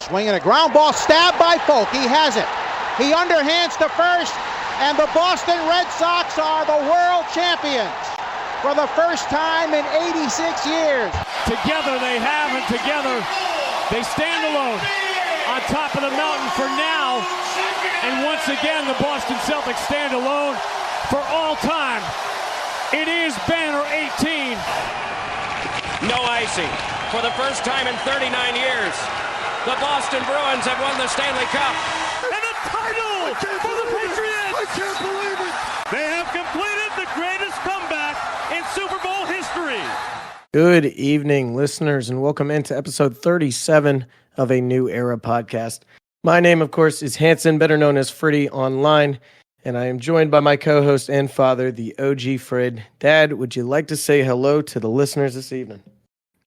Swinging a ground ball, stabbed by Folk. He has it. He underhands to first, and the Boston Red Sox are the world champions for the first time in 86 years. Together they have, and together they stand alone on top of the mountain for now. And once again, the Boston Celtics stand alone for all time. It is banner 18. No icing. For the first time in 39 years, the Boston Bruins have won the Stanley Cup. And a title for the Patriots! I can't believe it! They have completed the greatest comeback in Super Bowl history. Good evening, listeners, and welcome into episode 37 of a New Era podcast. My name, of course, is Hanson, better known as Fryddy online, and I am joined by my co-host and father, the OG Frid. Dad, would you like to say hello to the listeners this evening?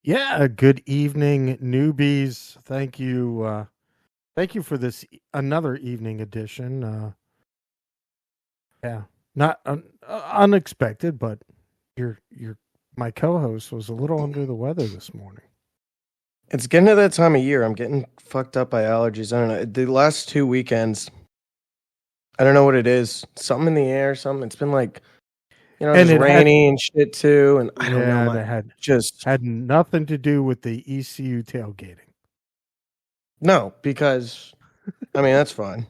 Yeah, good evening, newbies. Thank you for this another evening edition. Not unexpected, but my co-host was a little under the weather this morning. It's getting to that time of year. I'm getting fucked up by allergies. I don't know. The last 2 weekends, I don't know what it is. Something in the air, something. It's been like, it's rainy and shit too. And I don't know. It had nothing to do with the ECU tailgating. No, because, that's fine.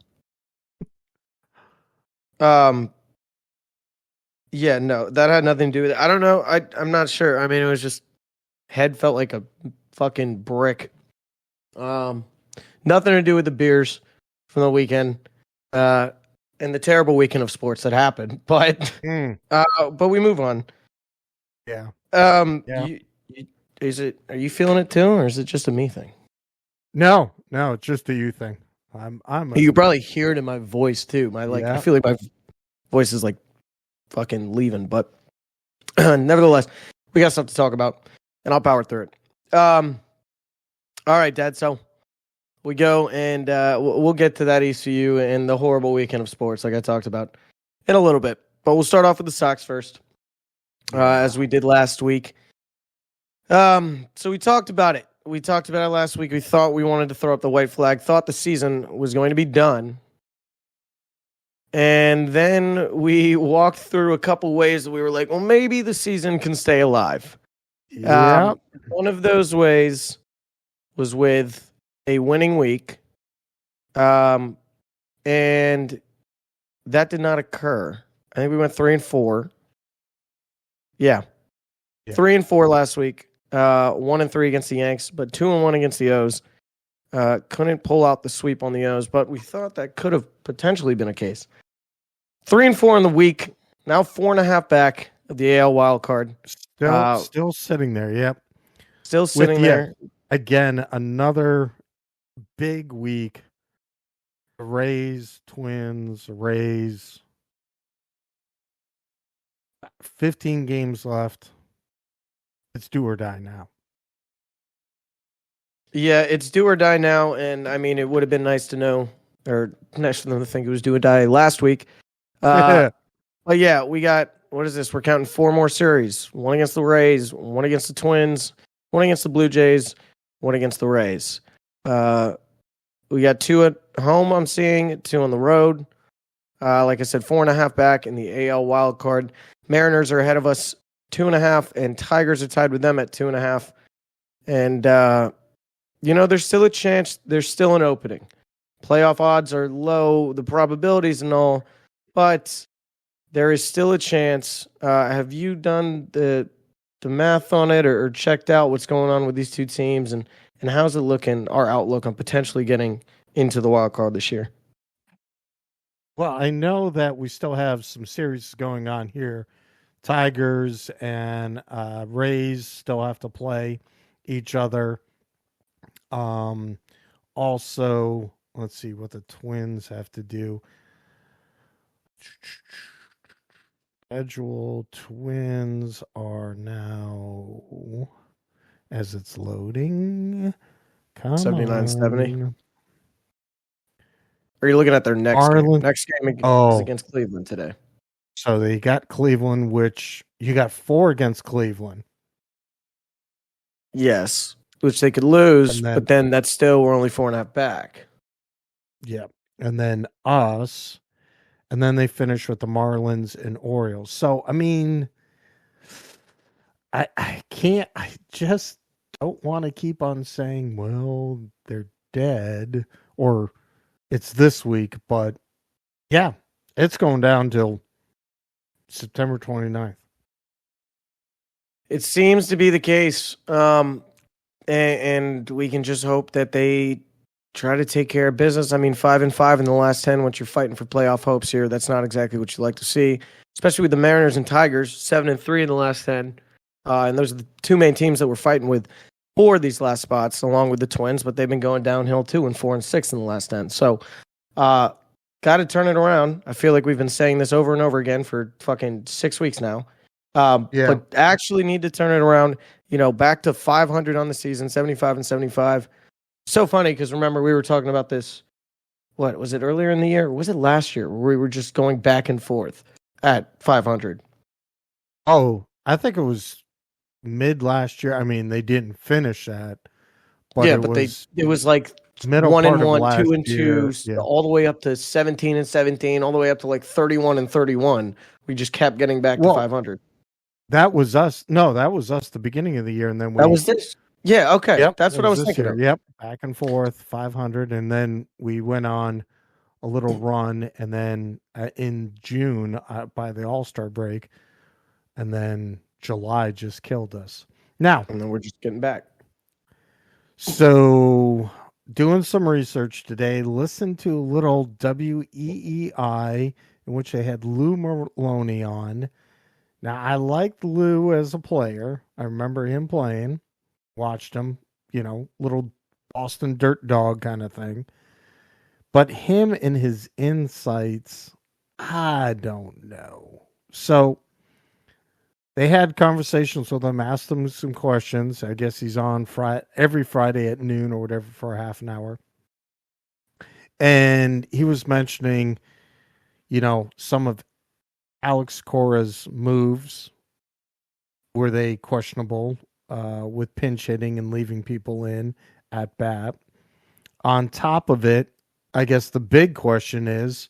Yeah, no, that had nothing to do with it. I don't know. I'm not sure. It was just, head felt like a fucking brick. Nothing to do with the beers from the weekend. And the terrible weekend of sports that happened, but we move on. Yeah. Are you feeling it too, or is it just a me thing? No, it's just a you thing. You can probably hear it in my voice too. I feel like my voice is like fucking leaving, but nevertheless, we got stuff to talk about, and I'll power through it. All right, Dad. So we go, and we'll get to that ECU and the horrible weekend of sports, like I talked about, in a little bit. But we'll start off with the Sox first, as we did last week. So we talked about it. We talked about it last week. We thought we wanted to throw up the white flag, thought the season was going to be done. And then we walked through a couple ways that we were like, well, maybe the season can stay alive. Yeah. One of those ways was with a winning week, and that did not occur. I think we went 3-4. Yeah. 3-4 last week. 1-3 against the Yanks, but 2-1 against the O's. Couldn't pull out the sweep on the O's, but we thought that could have potentially been a case. 3-4 in the week. Now 4.5 back of the AL wild card. Still sitting there. Yep. Still sitting there. Again, another big week. Rays, Twins, Rays. 15 games left. It's do or die now. Yeah, it's do or die now, and it would have been nice to know, or nice for them to think it was do or die last week. But yeah, we got, what is this? We're counting 4 more series. 1 against the Rays, 1 against the Twins, 1 against the Blue Jays, 1 against the Rays. We got 2 at home, I'm seeing, 2 on the road. Like I said, 4.5 back in the AL wild card. Mariners are ahead of us 2.5, and Tigers are tied with them at 2.5. And, there's still a chance. There's still an opening. Playoff odds are low, the probabilities and all, but there is still a chance. Have you done the math on it or checked out what's going on with these two teams, and how's it looking, our outlook on potentially getting into the wild card this year? Well, I know that we still have some series going on here. Tigers and Rays still have to play each other. Also, let's see what the Twins have to do. Schedule Twins are now, as it's loading, 79-70. Or are you looking at their next game? Next game is against Cleveland today. So they got Cleveland, which you got 4 against Cleveland. Yes. which they could lose, then, but then that's still, we're only 4.5 back. Yeah. And then us. And then they finish with the Marlins and Orioles. So, I mean, I just don't want to keep on saying, well, they're dead or it's this week. But yeah, it's going down till September 29th. It seems to be the case. And we can just hope that they try to take care of business. I mean, 5-5 in the last 10, once you're fighting for playoff hopes here, that's not exactly what you like to see, especially with the Mariners and Tigers, 7-3 in the last 10. And those are the two main teams that we're fighting with for these last spots, along with the Twins, but they've been going downhill too in 4-6 in the last 10. So, got to turn it around. I feel like we've been saying this over and over again for fucking 6 weeks now. But actually need to turn it around, back to 500 on the season, 75-75. So funny because remember we were talking about this. What was it earlier in the year? Or was it last year where we were just going back and forth at 500? Oh, I think it was mid last year. I mean, they didn't finish that, but yeah, it was like 1-1, 2-2, all the way up to 17-17, all the way up to like 31-31. We just kept getting back to 500. That was us. No, that was us the beginning of the year, and then that was this. Yeah, okay. Yep, that's what I was thinking of. Yep, back and forth, 500, and then we went on a little run, and then in June by the All-Star break, and then July just killed us. Now, and then we're just getting back. So, doing some research today, listen to a little WEEI in which they had Lou Maloney on. Now, I liked Lou as a player. I remember him playing. Watched him, little Boston dirt dog kind of thing. But him and his insights, I don't know. So they had conversations with him, asked him some questions. I guess he's on every Friday at noon or whatever for a half an hour. And he was mentioning, some of Alex Cora's moves. Were they questionable? With pinch hitting and leaving people in at bat. On top of it, I guess the big question is,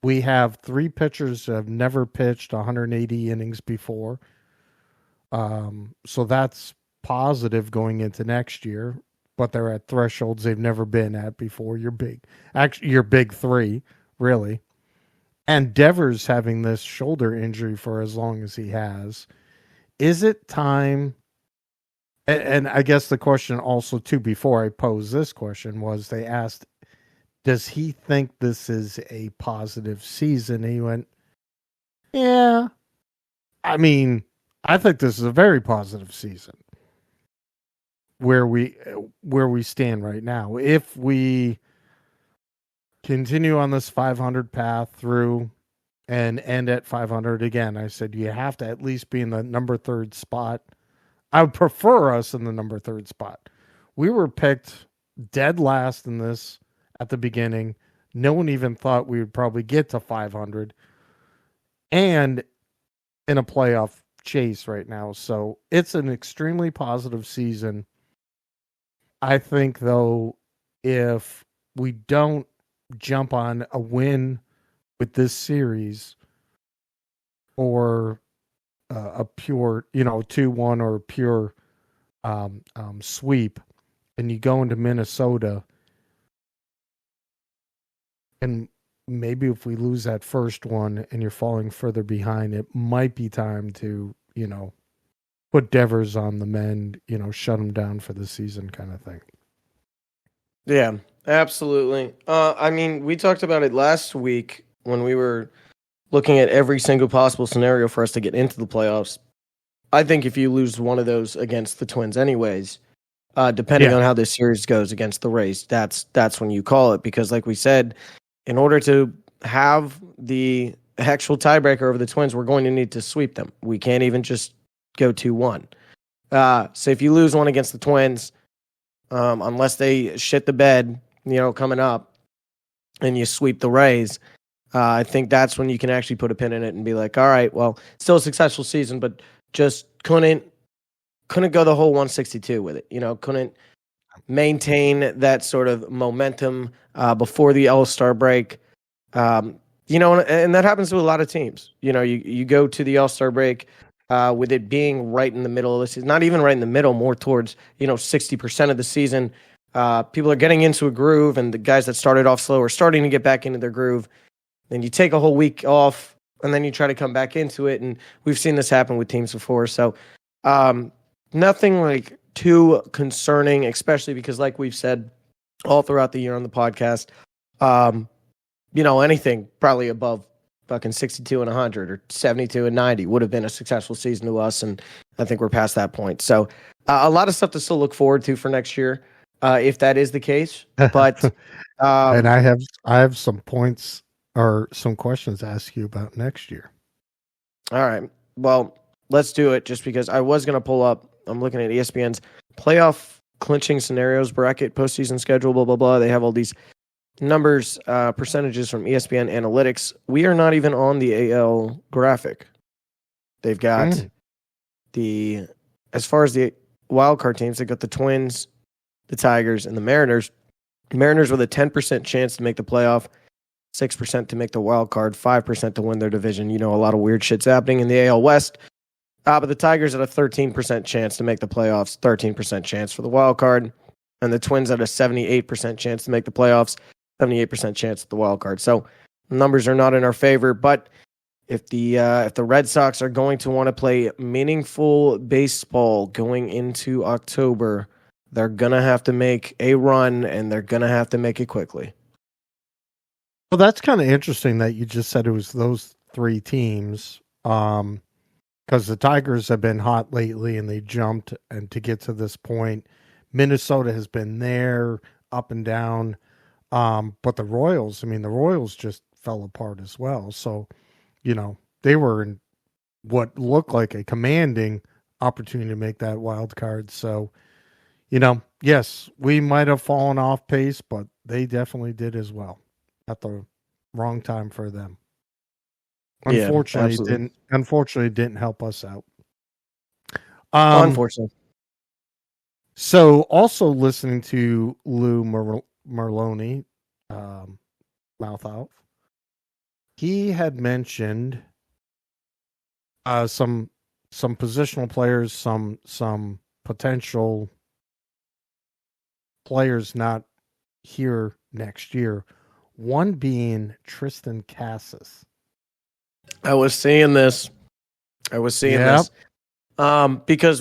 we have 3 pitchers that have never pitched 180 innings before. So that's positive going into next year, but they're at thresholds they've never been at before. You're big 3, really. And Devers having this shoulder injury for as long as he has. Is it time? And I guess the question also, too, before I pose this question was they asked, does he think this is a positive season? And he went, yeah. I mean, I think this is a very positive season where we stand right now. If we continue on this 500 path through and end at 500 again, I said you have to at least be in the number 3rd spot. I would prefer us in the number 3rd spot. We were picked dead last in this at the beginning. No one even thought we would probably get to 500 and in a playoff chase right now. So it's an extremely positive season. I think, though, if we don't jump on a win with this series or a pure, 2-1 or a pure sweep, and you go into Minnesota, and maybe if we lose that first one and you're falling further behind, it might be time to, put Devers on the mend, shut him down for the season kind of thing. Yeah, absolutely. I mean, we talked about it last week when we were looking at every single possible scenario for us to get into the playoffs. I think if you lose one of those against the Twins anyways, depending on how this series goes against the Rays, that's when you call it. Because like we said, in order to have the actual tiebreaker over the Twins, we're going to need to sweep them. We can't even just go 2-1. So if you lose one against the Twins, unless they shit the bed, coming up, and you sweep the Rays, I think that's when you can actually put a pin in it and be like, all right, well, still a successful season, but just couldn't couldn't go the whole 162 with it. Couldn't maintain that sort of momentum before the All-Star break. And that happens to a lot of teams. You go to the All-Star break with it being right in the middle of the season, not even right in the middle, more towards 60% of the season. People are getting into a groove, and the guys that started off slow are starting to get back into their groove. Then you take a whole week off, and then you try to come back into it, and we've seen this happen with teams before. So nothing like too concerning, especially because, like we've said all throughout the year on the podcast, anything probably above fucking 62 and 100 or 72 and 90 would have been a successful season to us, and I think we're past that point. So a lot of stuff to still look forward to for next year, if that is the case. But and I have some points or some questions to ask you about next year. All right. Well, let's do it, just because I was going to pull up. I'm looking at ESPN's playoff clinching scenarios bracket, postseason schedule, blah, blah, blah. They have all these numbers, percentages from ESPN Analytics. We are not even on the AL graphic. They've got as far as the wild card teams, they've got the Twins, the Tigers, and the Mariners. Mariners with a 10% chance to make the playoff, 6% to make the wild card, 5% to win their division. A lot of weird shit's happening in the AL West. But the Tigers at a 13% chance to make the playoffs, 13% chance for the wild card, and the Twins at a 78% chance to make the playoffs, 78% chance at the wild card. So numbers are not in our favor. But if the Red Sox are going to want to play meaningful baseball going into October, they're gonna have to make a run, and they're gonna have to make it quickly. Well, that's kind of interesting that you just said it was those three teams, because the Tigers have been hot lately and they jumped, and to get to this point, Minnesota has been there up and down, but the Royals just fell apart as well. So, they were in what looked like a commanding opportunity to make that wild card. So, yes, we might have fallen off pace, but they definitely did as well. At the wrong time for them. Unfortunately, didn't help us out. Unfortunately. So also listening to Lou Merloni, mouth out, he had mentioned some positional players, some potential players not here next year. One being Tristan Casas. I was seeing this. Because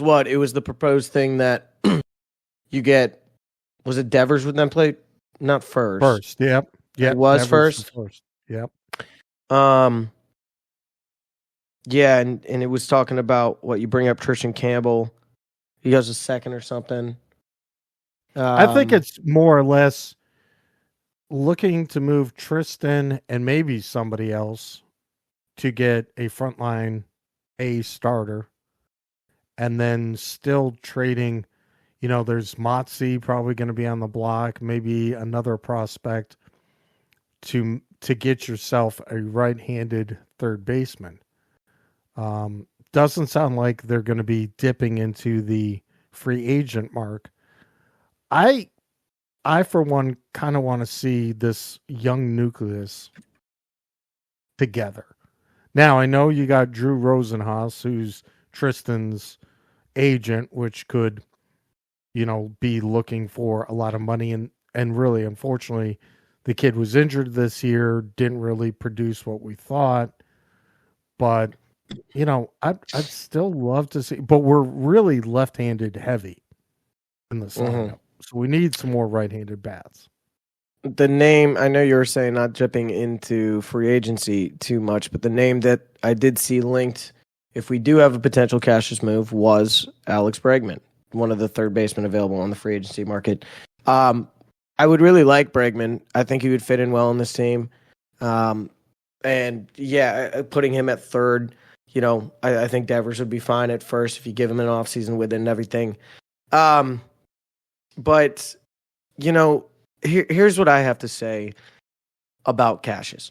what? It was the proposed thing that you get. Was it Devers would then play? Not first. First, yep. It was Devers first. Yep. Yeah, and it was talking about what you bring up Tristan Campbell. He goes a second or something. I think it's more or less looking to move Tristan and maybe somebody else to get a frontline A starter, and then still trading. There's Motzi probably going to be on the block, maybe another prospect to get yourself a right-handed third baseman. Doesn't sound like they're going to be dipping into the free agent mark. I for one kind of want to see this young nucleus together. Now, I know you got Drew Rosenhaus, who's Tristan's agent, which could, be looking for a lot of money. And really, unfortunately, the kid was injured this year, didn't really produce what we thought. But, I'd still love to see. But we're really left-handed heavy in the lineup. So we need some more right-handed bats. The name, I know you were saying not jumping into free agency too much, but the name that I did see linked, if we do have a potential Cassius move, was Alex Bregman, one of the third basemen available on the free agency market. I would really like Bregman. I think he would fit in well in this team. And yeah, putting him at third, I think Devers would be fine at first if you give him an offseason with it and everything. But, here's what I have to say about Cassius.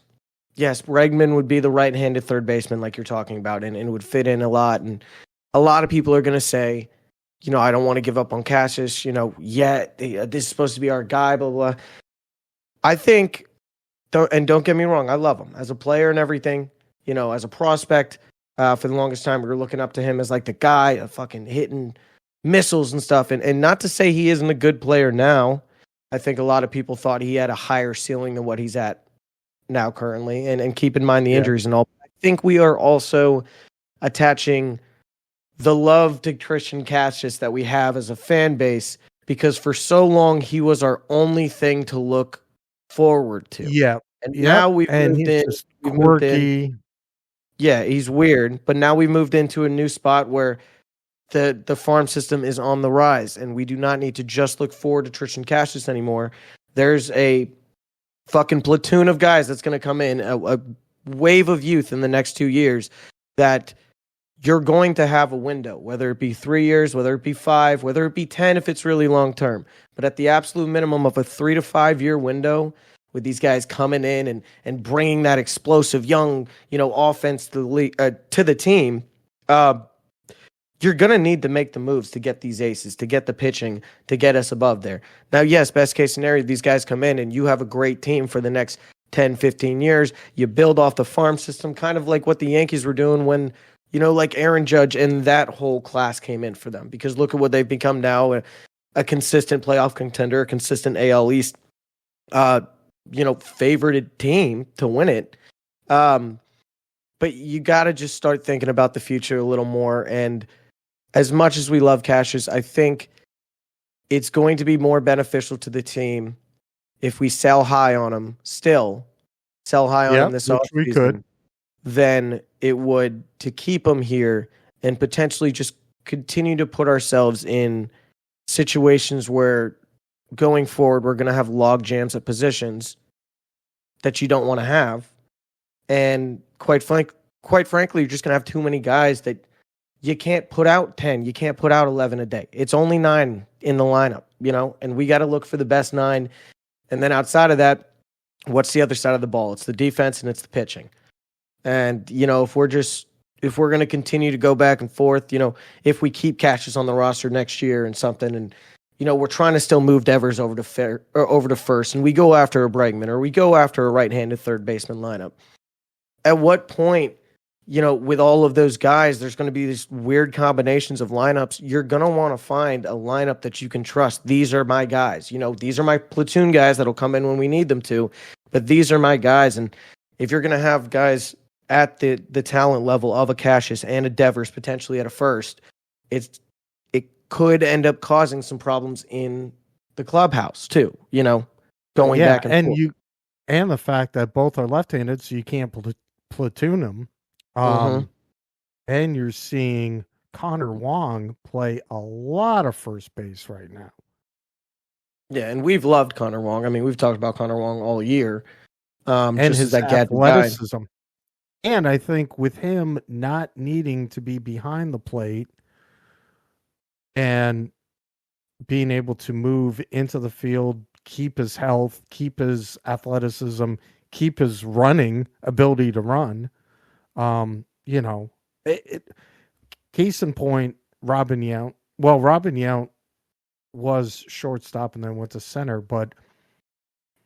Yes, Bregman would be the right-handed third baseman like you're talking about, and would fit in a lot. And a lot of people are going to say, I don't want to give up on Cassius, yet. This is supposed to be our guy, blah, blah. I think, don't get me wrong, I love him as a player and everything, as a prospect. For the longest time, we were looking up to him as like the guy, fucking hitting missiles and stuff. And not to say he isn't a good player now. I think a lot of people thought he had a higher ceiling than what he's at now currently. And keep in mind the injuries and all. I think we are also attaching the love to Christian Cassius that we have as a fan base, because for so long he was our only thing to look forward to. Yeah. And now we've moved in. We've quirky. Yeah, he's weird, but now we moved into a new spot where the farm system is on the rise, and we do not need to just look forward to Christian Cassius anymore. There's a fucking platoon of guys that's going to come in, a wave of youth in the next 2 years that you're going to have a window, whether it be 3 years, whether it be 5, whether it be 10 if it's really long term. But at the absolute minimum of a 3 to 5 year window, with these guys coming in and bringing that explosive young, offense to the team, you're going to need to make the moves to get these aces, to get the pitching, to get us above there. Now, yes, best case scenario, these guys come in and you have a great team for the next 10, 15 years. You build off the farm system, kind of like what the Yankees were doing when, like Aaron Judge and that whole class came in for them. Because look at what they've become now, a consistent playoff contender, a consistent AL East favorited team to win it. But you got to just start thinking about the future a little more. And as much as we love Cassius, I think it's going to be more beneficial to the team if we sell high on him, still sell high on him this offseason, than it would to keep him here and potentially just continue to put ourselves in situations where going forward, we're going to have log jams at positions that you don't want to have. And quite frankly, you're just going to have too many guys that you can't put out 10. You can't put out 11 a day. It's only 9 in the lineup, and we got to look for the best 9. And then outside of that, what's the other side of the ball? It's the defense and it's the pitching. And, if we're going to continue to go back and forth, if we keep Cassius on the roster next year and something, and we're trying to still move Devers over to first, and we go after a Bregman, or we go after a right-handed third baseman lineup. At what point, with all of those guys, there's going to be these weird combinations of lineups. You're going to want to find a lineup that you can trust. These are my guys. These are my platoon guys that'll come in when we need them to, but these are my guys. And if you're going to have guys at the talent level of a Cassius and a Devers, potentially at a first, it could end up causing some problems in the clubhouse too, going back and forth. And the fact that both are left-handed, so you can't platoon them. And you're seeing Connor Wong play a lot of first base right now. Yeah, and we've loved Connor Wong. I mean, we've talked about Connor Wong all year. And his athleticism. And I think with him not needing to be behind the plate and being able to move into the field, keep his health, keep his athleticism, keep his running ability to run, case in point, Robin Yount. Well, Robin Yount was shortstop and then went to center, but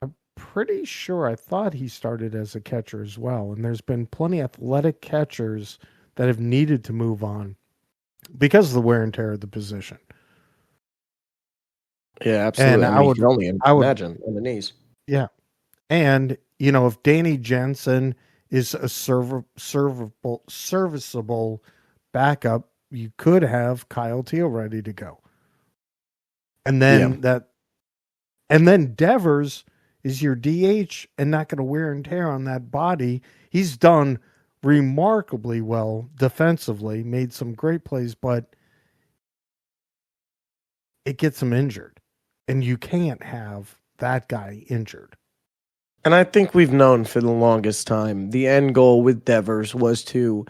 I'm pretty sure I thought he started as a catcher as well. And there's been plenty of athletic catchers that have needed to move on because of the wear and tear of the position. Yeah, absolutely. And I would only imagine on the knees. Yeah. And, if Danny Jensen is a serviceable backup, you could have Kyle Teal ready to go. And then Devers is your DH and not going to wear and tear on that body. He's done remarkably well defensively, made some great plays, but it gets him injured. And you can't have that guy injured. And I think we've known for the longest time, the end goal with Devers was to,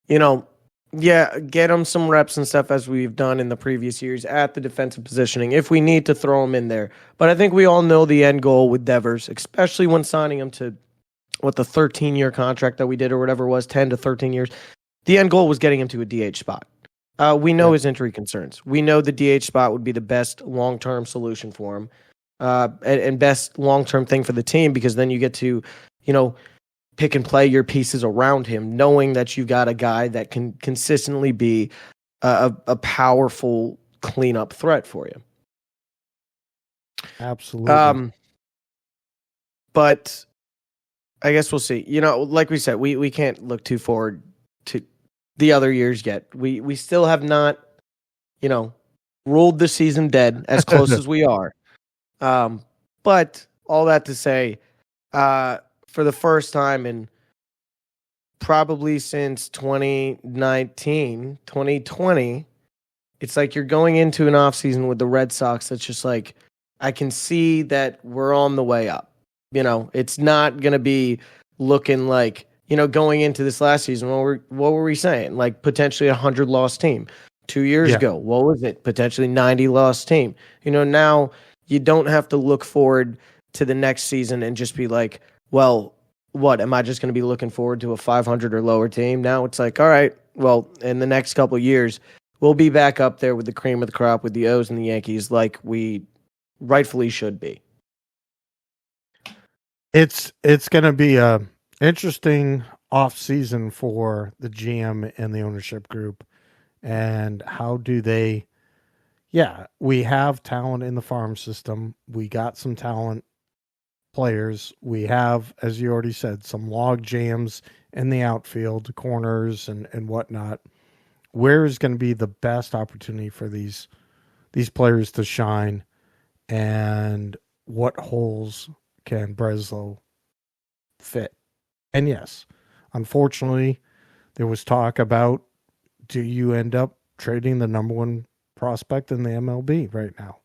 get him some reps and stuff as we've done in the previous years at the defensive positioning, if we need to throw him in there. But I think we all know the end goal with Devers, especially when signing him to the 13-year contract that we did or whatever it was, 10 to 13 years. The end goal was getting him to a DH spot. We know his injury concerns. We know the DH spot would be the best long-term solution for him, and best long-term thing for the team, because then you get to, pick and play your pieces around him, knowing that you got a guy that can consistently be a powerful cleanup threat for you. Absolutely. But I guess we'll see. Like we said, we can't look too forward to the other years yet. We still have not, ruled the season dead, as close as we are. But all that to say, for the first time in probably since 2019, 2020, it's like you're going into an offseason with the Red Sox that's just like, I can see that we're on the way up. It's not going to be looking like, going into this last season, what were we saying? Like potentially 100 loss team. 2 years ago, what was it? Potentially 90 loss team. Now you don't have to look forward to the next season and just be like, well, what, am I just going to be looking forward to a 500 or lower team? Now it's like, all right, well, in the next couple of years, we'll be back up there with the cream of the crop with the O's and the Yankees like we rightfully should be. It's going to be a interesting off season for the GM and the ownership group. And how do they? Yeah, we have talent in the farm system. We got some talent players. We have, as you already said, some log jams in the outfield, corners and whatnot. Where is going to be the best opportunity for these players to shine, and what holes can Breslow fit? And yes, unfortunately, there was talk about, do you end up trading the number one prospect in the MLB right now?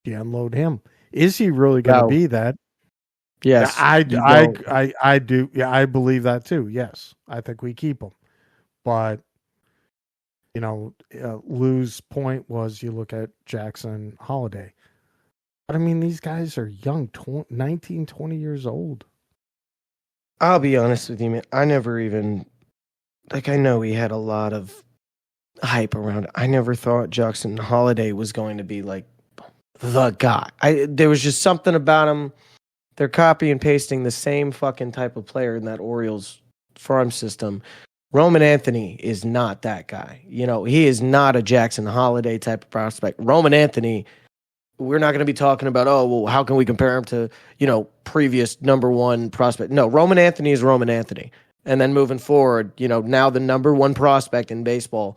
Do you unload him? Is he really going to be that? Yes, I do. Yeah, I believe that too. Yes, I think we keep him. But Lou's point was, you look at Jackson Holiday. But I mean, these guys are young, 19, 20 years old. I'll be honest with you, man. I never even, I know he had a lot of hype around it. I never thought Jackson Holiday was going to be like the guy. There was just something about him. They're copy and pasting the same fucking type of player in that Orioles farm system. Roman Anthony is not that guy. He is not a Jackson Holiday type of prospect. Roman Anthony, we're not going to be talking about, how can we compare him to, previous number one prospect? No, Roman Anthony is Roman Anthony. And then moving forward, now the number one prospect in baseball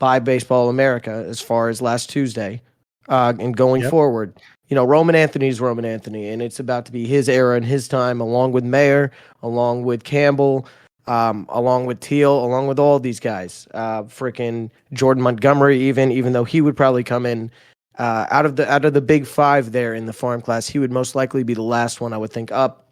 by Baseball America as far as last Tuesday, and going forward, Roman Anthony is Roman Anthony, and it's about to be his era and his time, along with Mayer, along with Campbell, along with Teal, along with all these guys. Freaking Jordan Montgomery, even though he would probably come in out of the big five there in the farm class, he would most likely be the last one I would think up.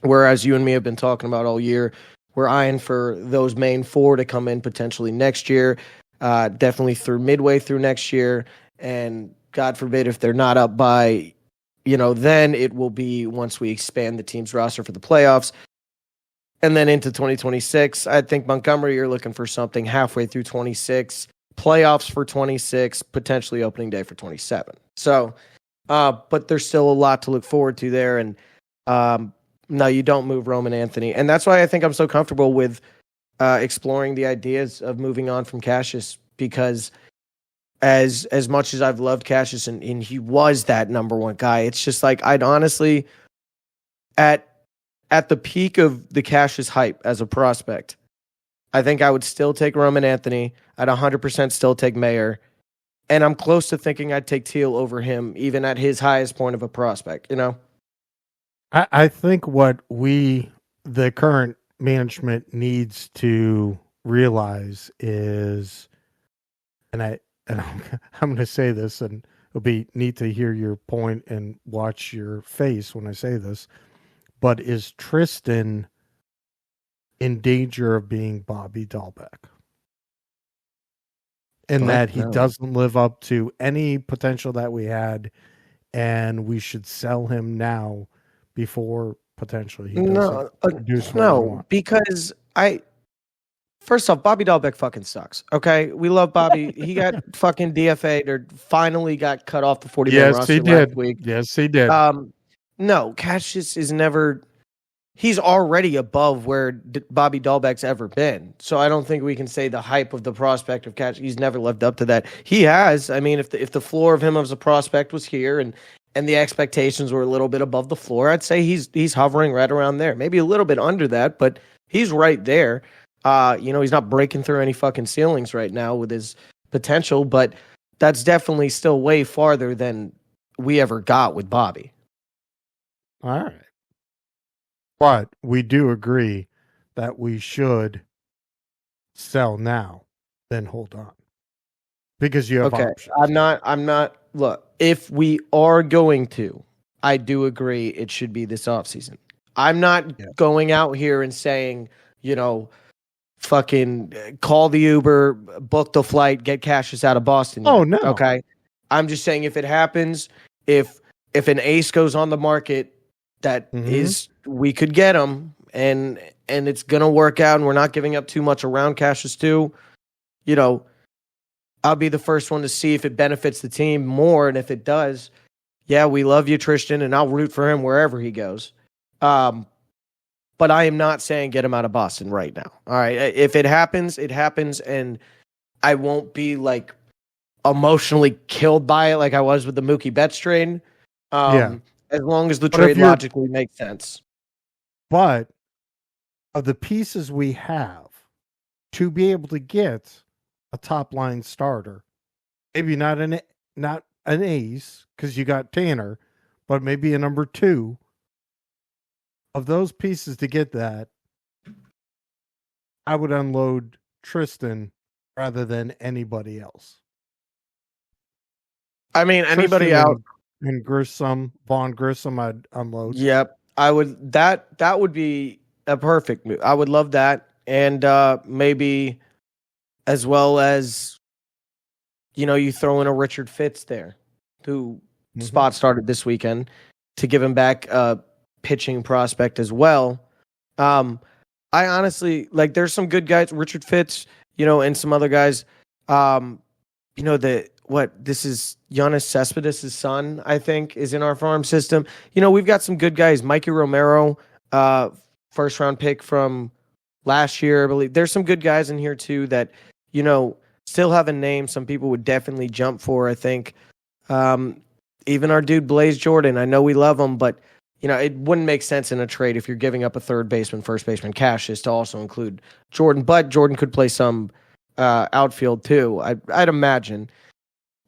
Whereas you and me have been talking about all year, we're eyeing for those main four to come in potentially next year, definitely through midway through next year, and God forbid if they're not up by, then it will be once we expand the team's roster for the playoffs. And then into 2026, I think Montgomery, you're looking for something halfway through 26, playoffs for 26, potentially opening day for 27. So, but there's still a lot to look forward to there. And no, you don't move Roman Anthony. And that's why I think I'm so comfortable with exploring the ideas of moving on from Cassius, because as much as I've loved Cassius and he was that number one guy, it's just like, I'd honestly, at the peak of the Cassius hype as a prospect, I think I would still take Roman Anthony. I'd 100% still take Mayer. And I'm close to thinking I'd take Teal over him, even at his highest point of a prospect, I think what the current management needs to realize is, and I'm going to say this, and it'll be neat to hear your point and watch your face when I say this, but is Tristan in danger of being Bobby Dahlbeck? And that he doesn't live up to any potential that we had, and we should sell him now before potentially he doesn't produce what we want. Because First off, Bobby Dahlbeck fucking sucks. Okay, we love Bobby. He got fucking DFA'd or finally got cut off the 40-man roster last week. Yes, he did. No, Cassius is never. He's already above where Bobby Dahlbeck's ever been. So I don't think we can say the hype of the prospect of Cassius. He's never lived up to that. He has. I mean, if the floor of him as a prospect was here and the expectations were a little bit above the floor, I'd say he's hovering right around there. Maybe a little bit under that, but he's right there. He's not breaking through any fucking ceilings right now with his potential, but that's definitely still way farther than we ever got with Bobby. All right. But we do agree that we should sell now, then hold on. Because you have options. I'm not, look, if we are going to, I do agree it should be this offseason. I'm not going out here and saying, fucking call the Uber, book the flight, get Cassius out of Boston. Oh, no. Okay. I'm just saying if it happens, if an ace goes on the market that is, we could get him and it's going to work out and we're not giving up too much around Cassius too, I'll be the first one to see if it benefits the team more. And if it does, we love you, Tristan, and I'll root for him wherever he goes. But I am not saying get him out of Boston right now. All right. If it happens, it happens. And I won't be like emotionally killed by it like I was with the Mookie Betts trade. As long as the trade logically makes sense. But of the pieces we have to be able to get a top line starter, maybe not an ace because you got Tanner, but maybe a number 2. Of those pieces to get that, I would unload Tristan rather than anybody else. I mean, anybody out and Vaughn Grissom, I'd unload. Yep, I would. That would be a perfect move. I would love that, and maybe as well as you throw in a Richard Fitz there, who spot started this weekend to give him back pitching prospect as well. I honestly there's some good guys, Richard Fitz, and some other guys. This is Giannis Cespedes' son, I think, is in our farm system. We've got some good guys. Mikey Romero, first round pick from last year, I believe. There's some good guys in here too that, still have a name some people would definitely jump for, I think. Even our dude Blaze Jordan, I know we love him, but it wouldn't make sense in a trade if you're giving up a third baseman, first baseman, Cassius to also include Jordan. But Jordan could play some outfield too, I'd imagine.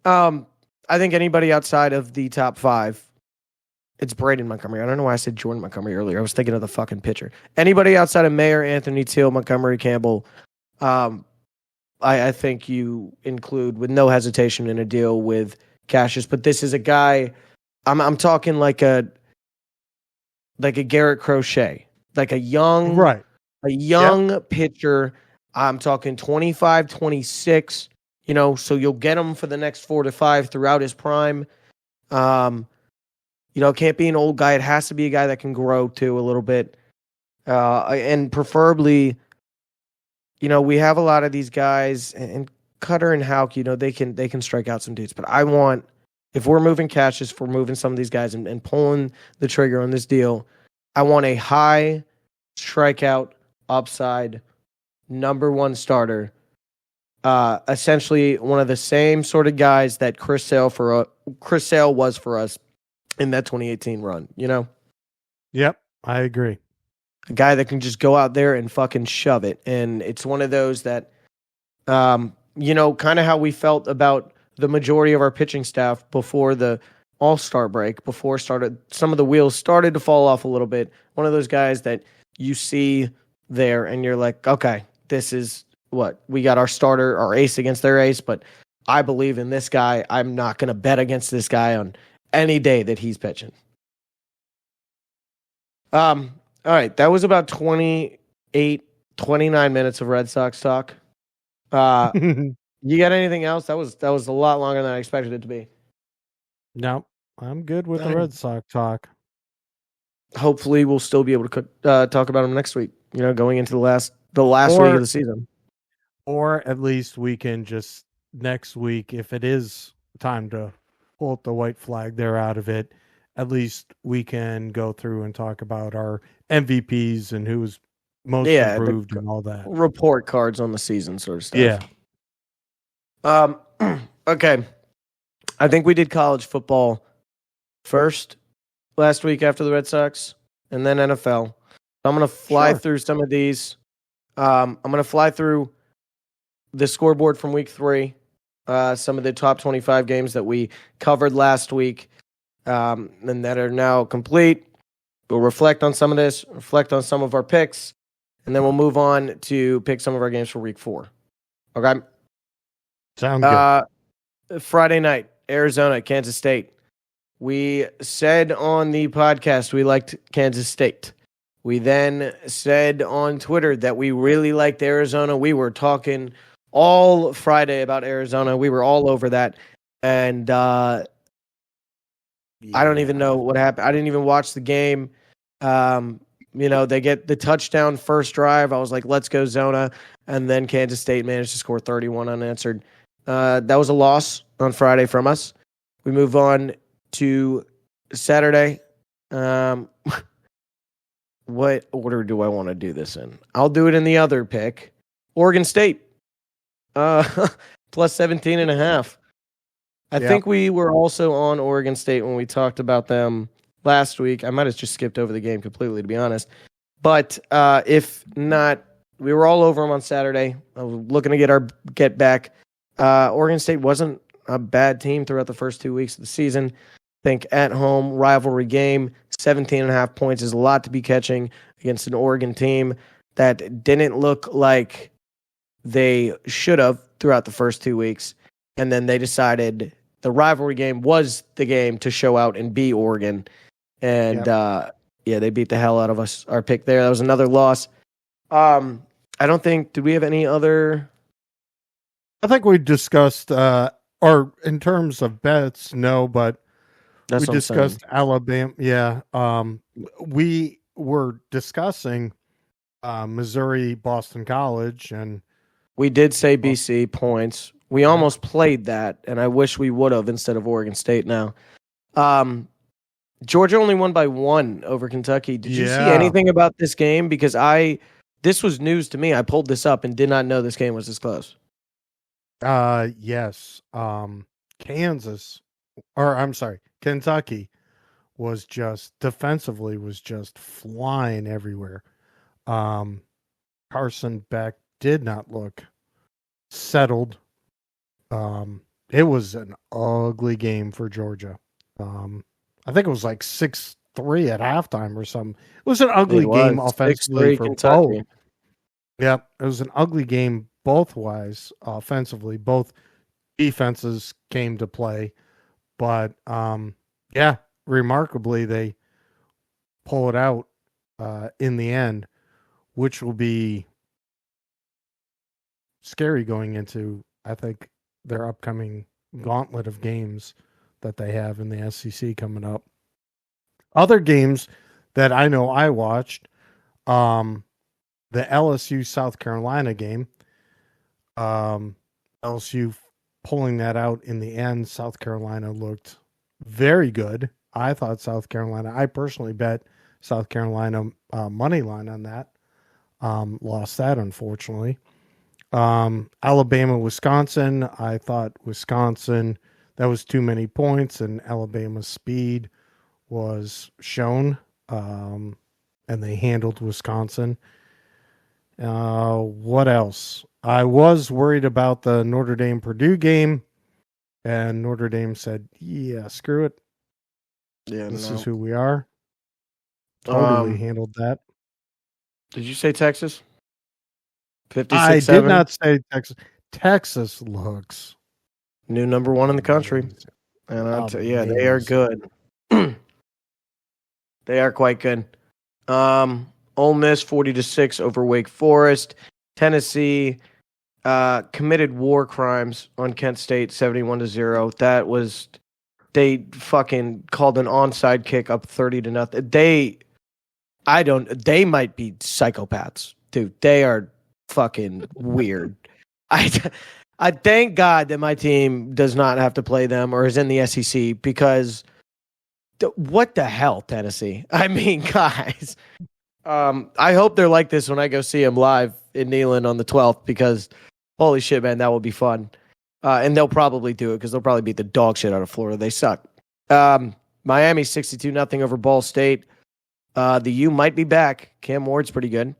I think anybody outside of the top 5, it's Braden Montgomery. I don't know why I said Jordan Montgomery earlier. I was thinking of the fucking pitcher. Anybody outside of Mayer, Anthony Teal, Montgomery, Campbell, I think you include with no hesitation in a deal with Cassius. But this is a guy, I'm talking like a Garrett Crochet, like a young pitcher. I'm talking 25, 26, so you'll get him for the next 4 to 5 throughout his prime. It can't be an old guy. It has to be a guy that can grow too a little bit. And preferably, we have a lot of these guys and Cutter and Houck, they can strike out some dudes, but I want, if we're moving Cassius, if we're moving some of these guys and pulling the trigger on this deal, I want a high strikeout upside number 1 starter. Essentially one of the same sort of guys that Chris Sale was for us in that 2018 run, Yep, I agree. A guy that can just go out there and fucking shove it. And it's one of those that, kind of how we felt about the majority of our pitching staff before the All-Star break, some of the wheels started to fall off a little bit. One of those guys that you see there and you're like, okay, this is what we got, our starter, our ace against their ace, but I believe in this guy. I'm not going to bet against this guy on any day that he's pitching. All right. That was about 29 minutes of Red Sox talk. You got anything else? That was a lot longer than I expected it to be. No, I'm good with the Red Sox talk. Hopefully we'll still be able to talk about them next week, going into the last week of the season. Or at least we can just next week, if it is time to pull up the white flag, they're out of it. At least we can go through and talk about our MVPs and who was most improved and all that. Report cards on the season sort of stuff. Yeah. Okay. I think we did college football first last week after the Red Sox, and then NFL. I'm going to fly through some of these. I'm going to fly through the scoreboard from week 3, some of the top 25 games that we covered last week, and that are now complete. We'll reflect on some of this, reflect on some of our picks, and then we'll move on to pick some of our games for week 4. Okay? Sound good. Friday night, Arizona, Kansas State. We said on the podcast we liked Kansas State. We then said on Twitter that we really liked Arizona. We were talking all Friday about Arizona. We were all over that. And I don't even know what happened. I didn't even watch the game. They get the touchdown first drive. I was like, let's go Zona. And then Kansas State managed to score 31 unanswered. That was a loss on Friday from us. We move on to Saturday. What order do I want to do this in? I'll do it in the other pick. Oregon State. Plus 17.5. I think we were also on Oregon State when we talked about them last week. I might have just skipped over the game completely, to be honest. But if not, we were all over them on Saturday. I was looking to get back. Oregon State wasn't a bad team throughout the first 2 weeks of the season. I think at home, rivalry game, 17.5 points is a lot to be catching against an Oregon team that didn't look like they should have throughout the first 2 weeks. And then they decided the rivalry game was the game to show out and be Oregon. And they beat the hell out of us. Our pick there. That was another loss. I don't think, did we have any other? I think we discussed, or in terms of bets, no, but we discussed Alabama. Yeah. We were discussing Missouri, Boston College, and we did say BC points. We almost played that, and I wish we would have instead of Oregon State now. Georgia only won by 1 over Kentucky. Did you see anything about this game? Because this was news to me. I pulled this up and did not know this game was this close. Yes. Kentucky was just defensively was just flying everywhere. Carson Beck did not look settled. It was an ugly game for Georgia. I think it was like 6-3 at halftime or something. It was an ugly game offensively for Kentucky. Both. Yep, it was an ugly game both ways offensively. Both defenses came to play, but remarkably they pull it out in the end, which will be scary going into, I think, their upcoming gauntlet of games that they have in the SEC coming up. Other games that I know I watched, the LSU South Carolina game, LSU pulling that out in the end. South Carolina looked very good. I personally bet South Carolina money line on that. Lost that, unfortunately. Alabama, Wisconsin. I thought Wisconsin, that was too many points, and Alabama's speed was shown, and they handled Wisconsin. What else? I was worried about the Notre Dame-Purdue game, and Notre Dame said, yeah, screw it. Yeah, this is who we are. Totally handled that. Did you say Texas? 56-7? I did not say Texas. Texas looks new number 1 in the country. And they are good. They are quite good. Ole Miss 40-6 over Wake Forest. Tennessee committed war crimes on Kent State 71-0. That was, they fucking called an onside kick up 30-0. They might be psychopaths, dude. They are fucking weird. I thank God that my team does not have to play them or is in the SEC because what the hell, Tennessee? I mean, guys, I hope they're like this when I go see them live in Neyland on the 12th because holy shit, man, that will be fun. And they'll probably do it because they'll probably beat the dog shit out of Florida. They suck. Miami 62-0 over Ball State. The U might be back. Cam Ward's pretty good.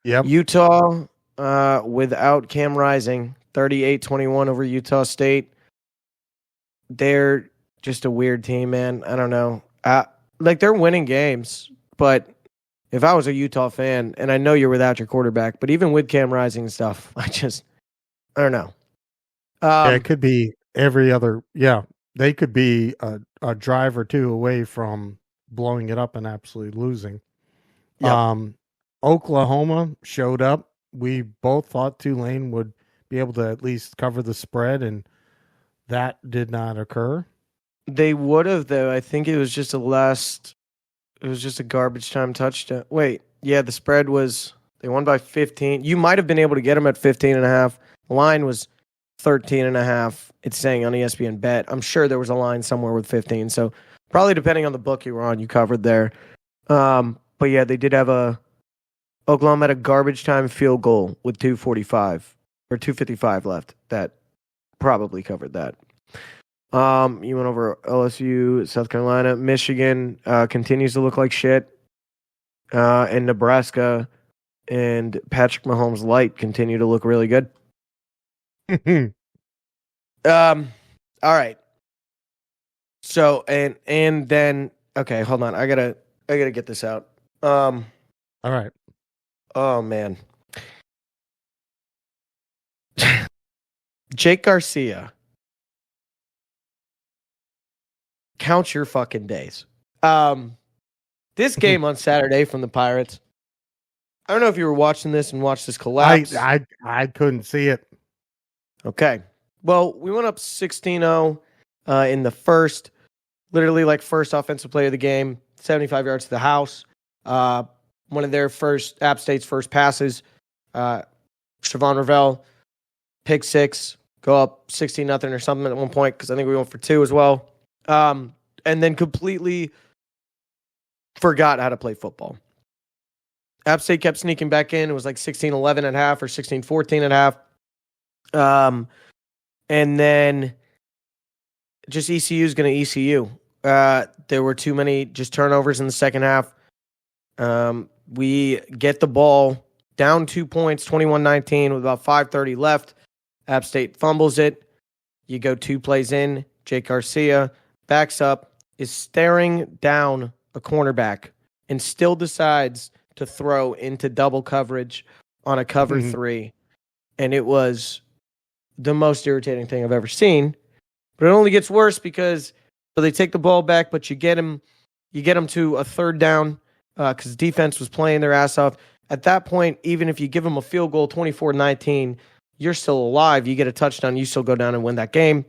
Yep. Utah without Cam Rising, 38-21 over Utah State. They're just a weird team, man. I don't know. Like they're winning games, but if I was a Utah fan, and I know you're without your quarterback, but even with Cam Rising and stuff, I don't know. It could be every other. Yeah, they could be a drive or two away from blowing it up and absolutely losing. Yep. Oklahoma showed up. We both thought Tulane would be able to at least cover the spread, and that did not occur. They would have, though. I think it was just it was just a garbage time touchdown. Wait, yeah, the spread was, they won by 15. You might have been able to get them at 15.5. The line was 13.5. It's saying on ESPN Bet. I'm sure there was a line somewhere with 15. So probably depending on the book you were on, you covered there. But yeah, they did have Oklahoma had a garbage time field goal with 2:55 left. That probably covered that. You went over LSU, South Carolina, Michigan continues to look like shit, and Nebraska and Patrick Mahomes light continue to look really good. All right. So and then okay, hold on. I gotta get this out. All right. Oh man. Jake Garcia. Count your fucking days. This game on Saturday from the Pirates. I don't know if you were watching this and watched this collapse. I couldn't see it. Okay. Well, we went up 16-0 in the first. Literally like first offensive play of the game. 75 yards to the house. One of their first, App State's first passes. Siobhan Ravel, pick six, go up 16-0 or something at one point because I think we went for 2 as well. And then completely forgot how to play football. App State kept sneaking back in. It was like 16-11 at half or 16-14 at half. And then just ECU is going to ECU. There were too many just turnovers in the second half. We get the ball down 2 points, 21-19 with about 5:30 left. App State fumbles it. You go 2 plays in. Jake Garcia backs up, is staring down a cornerback, and still decides to throw into double coverage on a cover 3. And it was the most irritating thing I've ever seen. But it only gets worse because so they take the ball back, but you get them to a third down because defense was playing their ass off. At that point, even if you give them a field goal, 24-19, you're still alive. You get a touchdown, you still go down and win that game.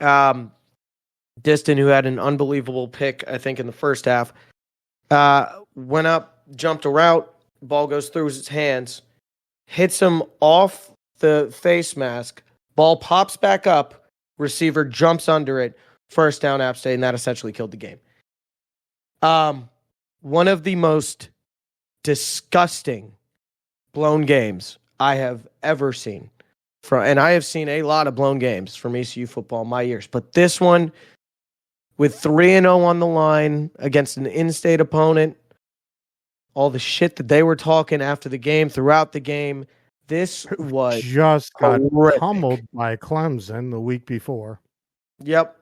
Diston, who had an unbelievable pick, I think, in the first half, went up, jumped a route, ball goes through his hands, hits him off the face mask, ball pops back up, receiver jumps under it, first down App State, and that essentially killed the game. One of the most disgusting blown games I have ever seen. And I have seen a lot of blown games from ECU football in my years, but this one, with 3-0 on the line against an in-state opponent, all the shit that they were talking after the game, throughout the game, this was just got horrific. pummeled by Clemson the week before. Yep.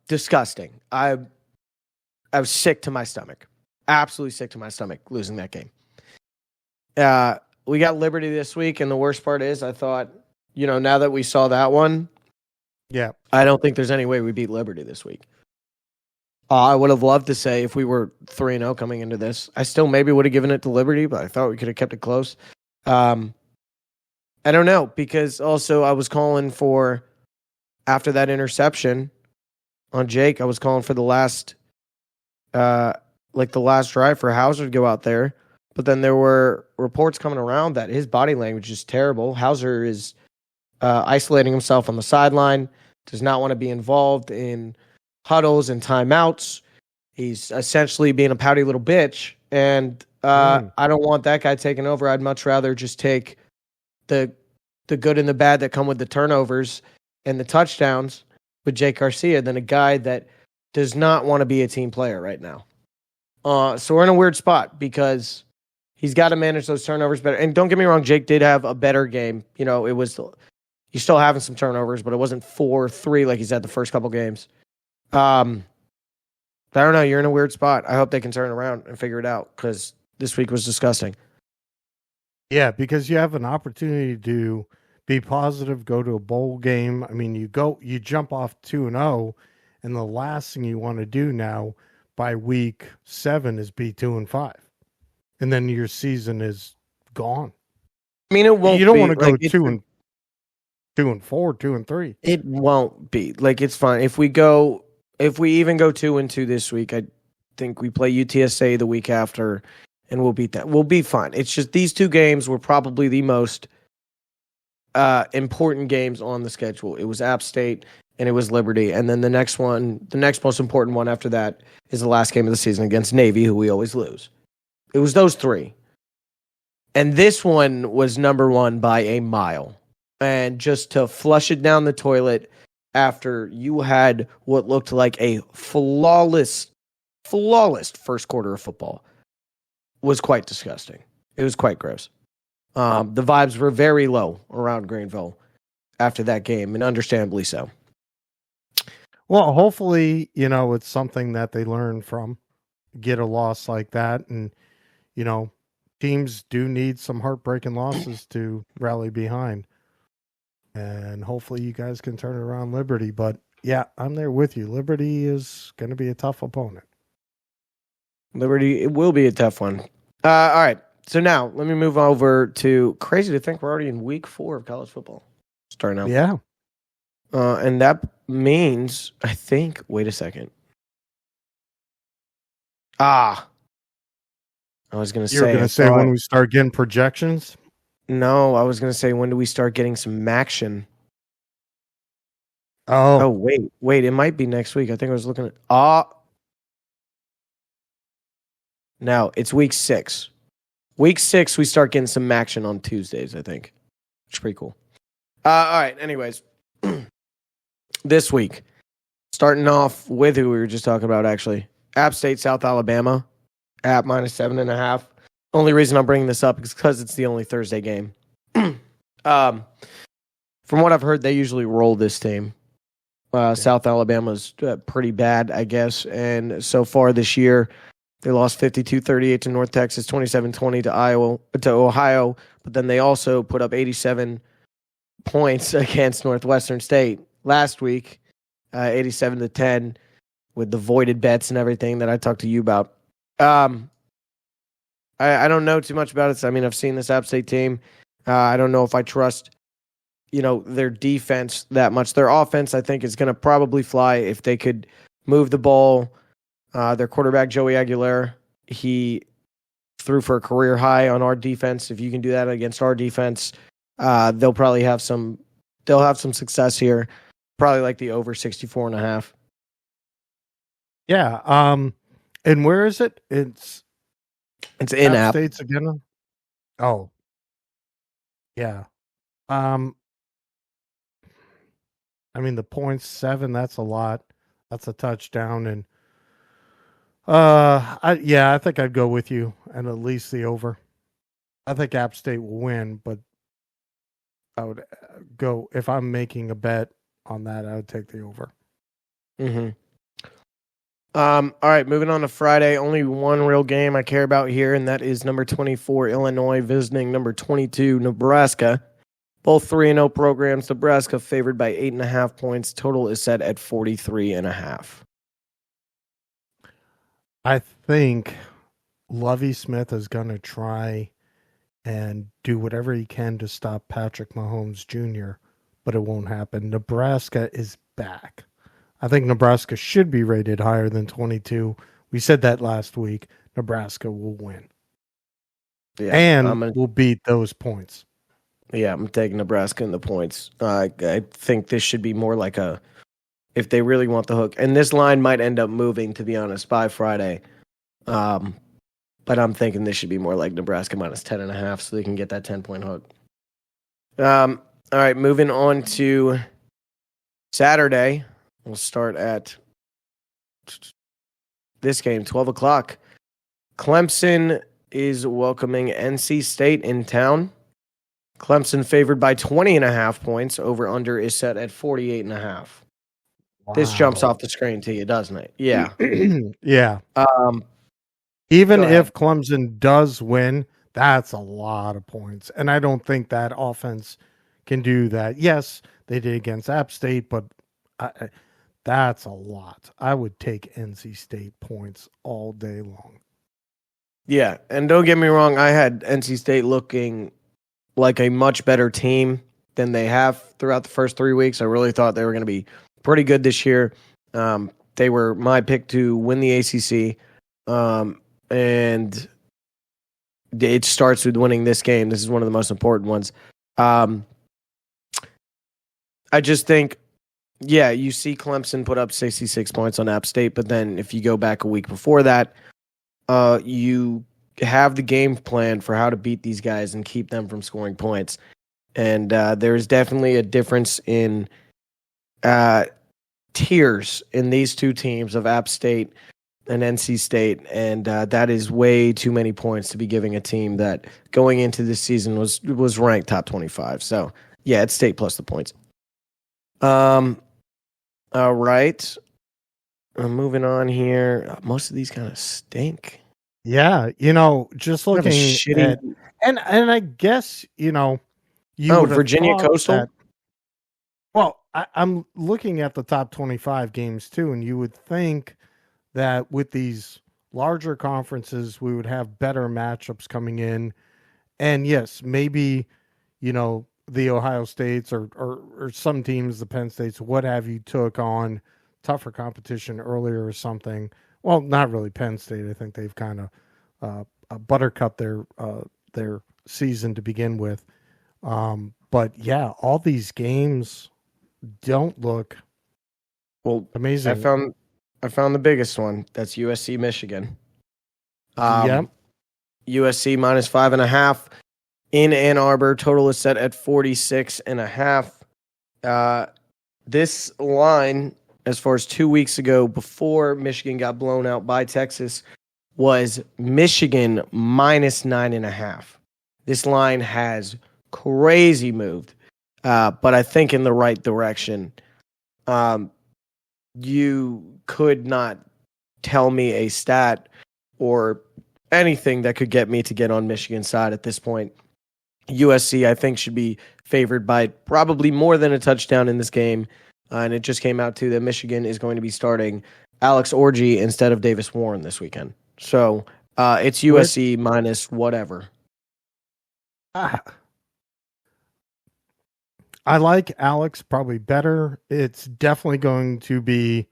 Disgusting. I was sick to my stomach. Absolutely sick to my stomach losing that game. We got Liberty this week, and the worst part is I thought, now that we saw that one, yeah, I don't think there's any way we beat Liberty this week. I would have loved to say if we were 3-0 coming into this, I still maybe would have given it to Liberty, but I thought we could have kept it close. I don't know, because also I was calling for, after that interception on Jake, I was calling for the last drive for Hauser to go out there, but then there were reports coming around that his body language is terrible. Hauser is isolating himself on the sideline, does not want to be involved in huddles and timeouts. He's essentially being a pouty little bitch, and I don't want that guy taking over. I'd much rather just take the good and the bad that come with the turnovers and the touchdowns with Jake Garcia than a guy that does not want to be a team player right now. So we're in a weird spot because he's got to manage those turnovers better. And don't get me wrong, Jake did have a better game. He's still having some turnovers, but it wasn't 4-3 like he's had the first couple games. I don't know. You're in a weird spot. I hope they can turn around and figure it out because this week was disgusting. Yeah, because you have an opportunity to be positive, go to a bowl game. I mean, you jump off 2-0, and the last thing you want to do now by week 7 is be 2-5, and then your season is gone. I mean, it won't. You don't want to go like, 2-4, 2-3. It won't be like it's fine if we even go 2-2 this week. I think we play UTSA the week after, and we'll beat that. We'll be fine. It's just these two games were probably the most important games on the schedule. It was App State and it was Liberty, and then the next most important one after that is the last game of the season against Navy, who we always lose. It was those three, and this one was number one by a mile. And just to flush it down the toilet after you had what looked like a flawless first quarter of football was quite disgusting. It was quite gross. The vibes were very low around Greenville after that game, and understandably so. Well, hopefully, it's something that they learn from, get a loss like that. And, teams do need some heartbreaking losses to rally behind. And hopefully you guys can turn around Liberty. But, yeah, I'm there with you. Liberty is going to be a tough opponent. Liberty, it will be a tough one. All right. So now let me move over to crazy to think we're already in week 4 of college football. Starting out. Yeah. And that means, I think, wait a second. I was going to say. You were going to say when we start getting projections? No, I was going to say, when do we start getting some action? Oh, wait. It might be next week. I think I was looking at. No, it's week 6. Week 6, we start getting some action on Tuesdays, I think. Which is pretty cool. All right, anyways. This week, starting off with who we were just talking about, actually. App State, South Alabama, at -7.5. Only reason I'm bringing this up is because it's the only Thursday game. From what I've heard, they usually roll this team. South Alabama's pretty bad, I guess. And so far this year, they lost 52-38 to North Texas, 27-20 to Ohio. But then they also put up 87 points against Northwestern State last week, 87-10, with the voided bets and everything that I talked to you about. I don't know too much about it. I mean, I've seen this App State team. I don't know if I trust, their defense that much. Their offense, I think, is going to probably fly if they could move the ball. Their quarterback, Joey Aguilar, he threw for a career high on our defense. If you can do that against our defense, they'll probably have some success here. Probably like the over 64.5. Yeah. And where is it? It's in App States again. Oh, yeah. I mean, the 0.7, that's a lot. That's a touchdown. And I think I'd go with you and at least the over. I think App State will win, but I would go, if I'm making a bet on that, I would take the over. Mm-hmm. All right, moving on to Friday. Only one real game I care about here, and that is number 24, Illinois, visiting number 22, Nebraska. Both 3-0 programs. Nebraska favored by 8.5 points. Total is set at 43.5. I think Lovie Smith is going to try and do whatever he can to stop Patrick Mahomes Jr., but it won't happen. Nebraska is back. I think Nebraska should be rated higher than 22. We said that last week. Nebraska will win. Yeah, and we'll beat those points. Yeah, I'm taking Nebraska in the points. I think this should be more like if they really want the hook. And this line might end up moving, to be honest, by Friday. But I'm thinking this should be more like Nebraska minus 10.5 so they can get that 10-point hook. All right, moving on to Saturday. We'll start at this game, 12 o'clock. Clemson is welcoming NC State in town. Clemson favored by 20.5 points. Over under is set at 48.5. Wow. This jumps off the screen to you, doesn't it? Yeah. Yeah. Even if Clemson does win, that's a lot of points. And I don't think that offense can do that. Yes, they did against App State, but that's a lot. I would take NC State points all day long. Yeah, and don't get me wrong, I had NC State looking like a much better team than they have throughout the first 3 weeks. I really thought they were going to be pretty good this year. They were my pick to win the ACC, and it starts with winning this game. This is one of the most important ones. I just think, yeah, you see Clemson put up 66 points on App State, but then if you go back a week before that, you have the game plan for how to beat these guys and keep them from scoring points. And there's definitely a difference in tiers in these two teams of App State and NC State, and that is way too many points to be giving a team that going into this season was ranked top 25. So, yeah, it's State plus the points. All right. Moving on here. Most of these kind of stink. Yeah, just looking at, and I guess, Virginia Coastal? Well, I'm looking at the top 25 games too, and you would think that with these larger conferences, we would have better matchups coming in. And yes, maybe, the Ohio States or some teams, the Penn States, what have you, took on tougher competition earlier or something. Well, not really Penn State. I think they've kind of buttercut their season to begin with. But yeah, all these games don't look amazing. I found the biggest one. That's USC Michigan. Yep. USC minus 5.5 in Ann Arbor. Total is set at 46.5. This line, as far as 2 weeks ago, before Michigan got blown out by Texas, was Michigan minus 9.5. This line has crazy moved, but I think in the right direction. You could not tell me a stat or anything that could get me to get on Michigan's side at this point. USC, I think, should be favored by probably more than a touchdown in this game. And it just came out, too, that Michigan is going to be starting Alex Orji instead of Davis Warren this weekend. So it's USC minus whatever. I like Alex probably better. It's definitely going to be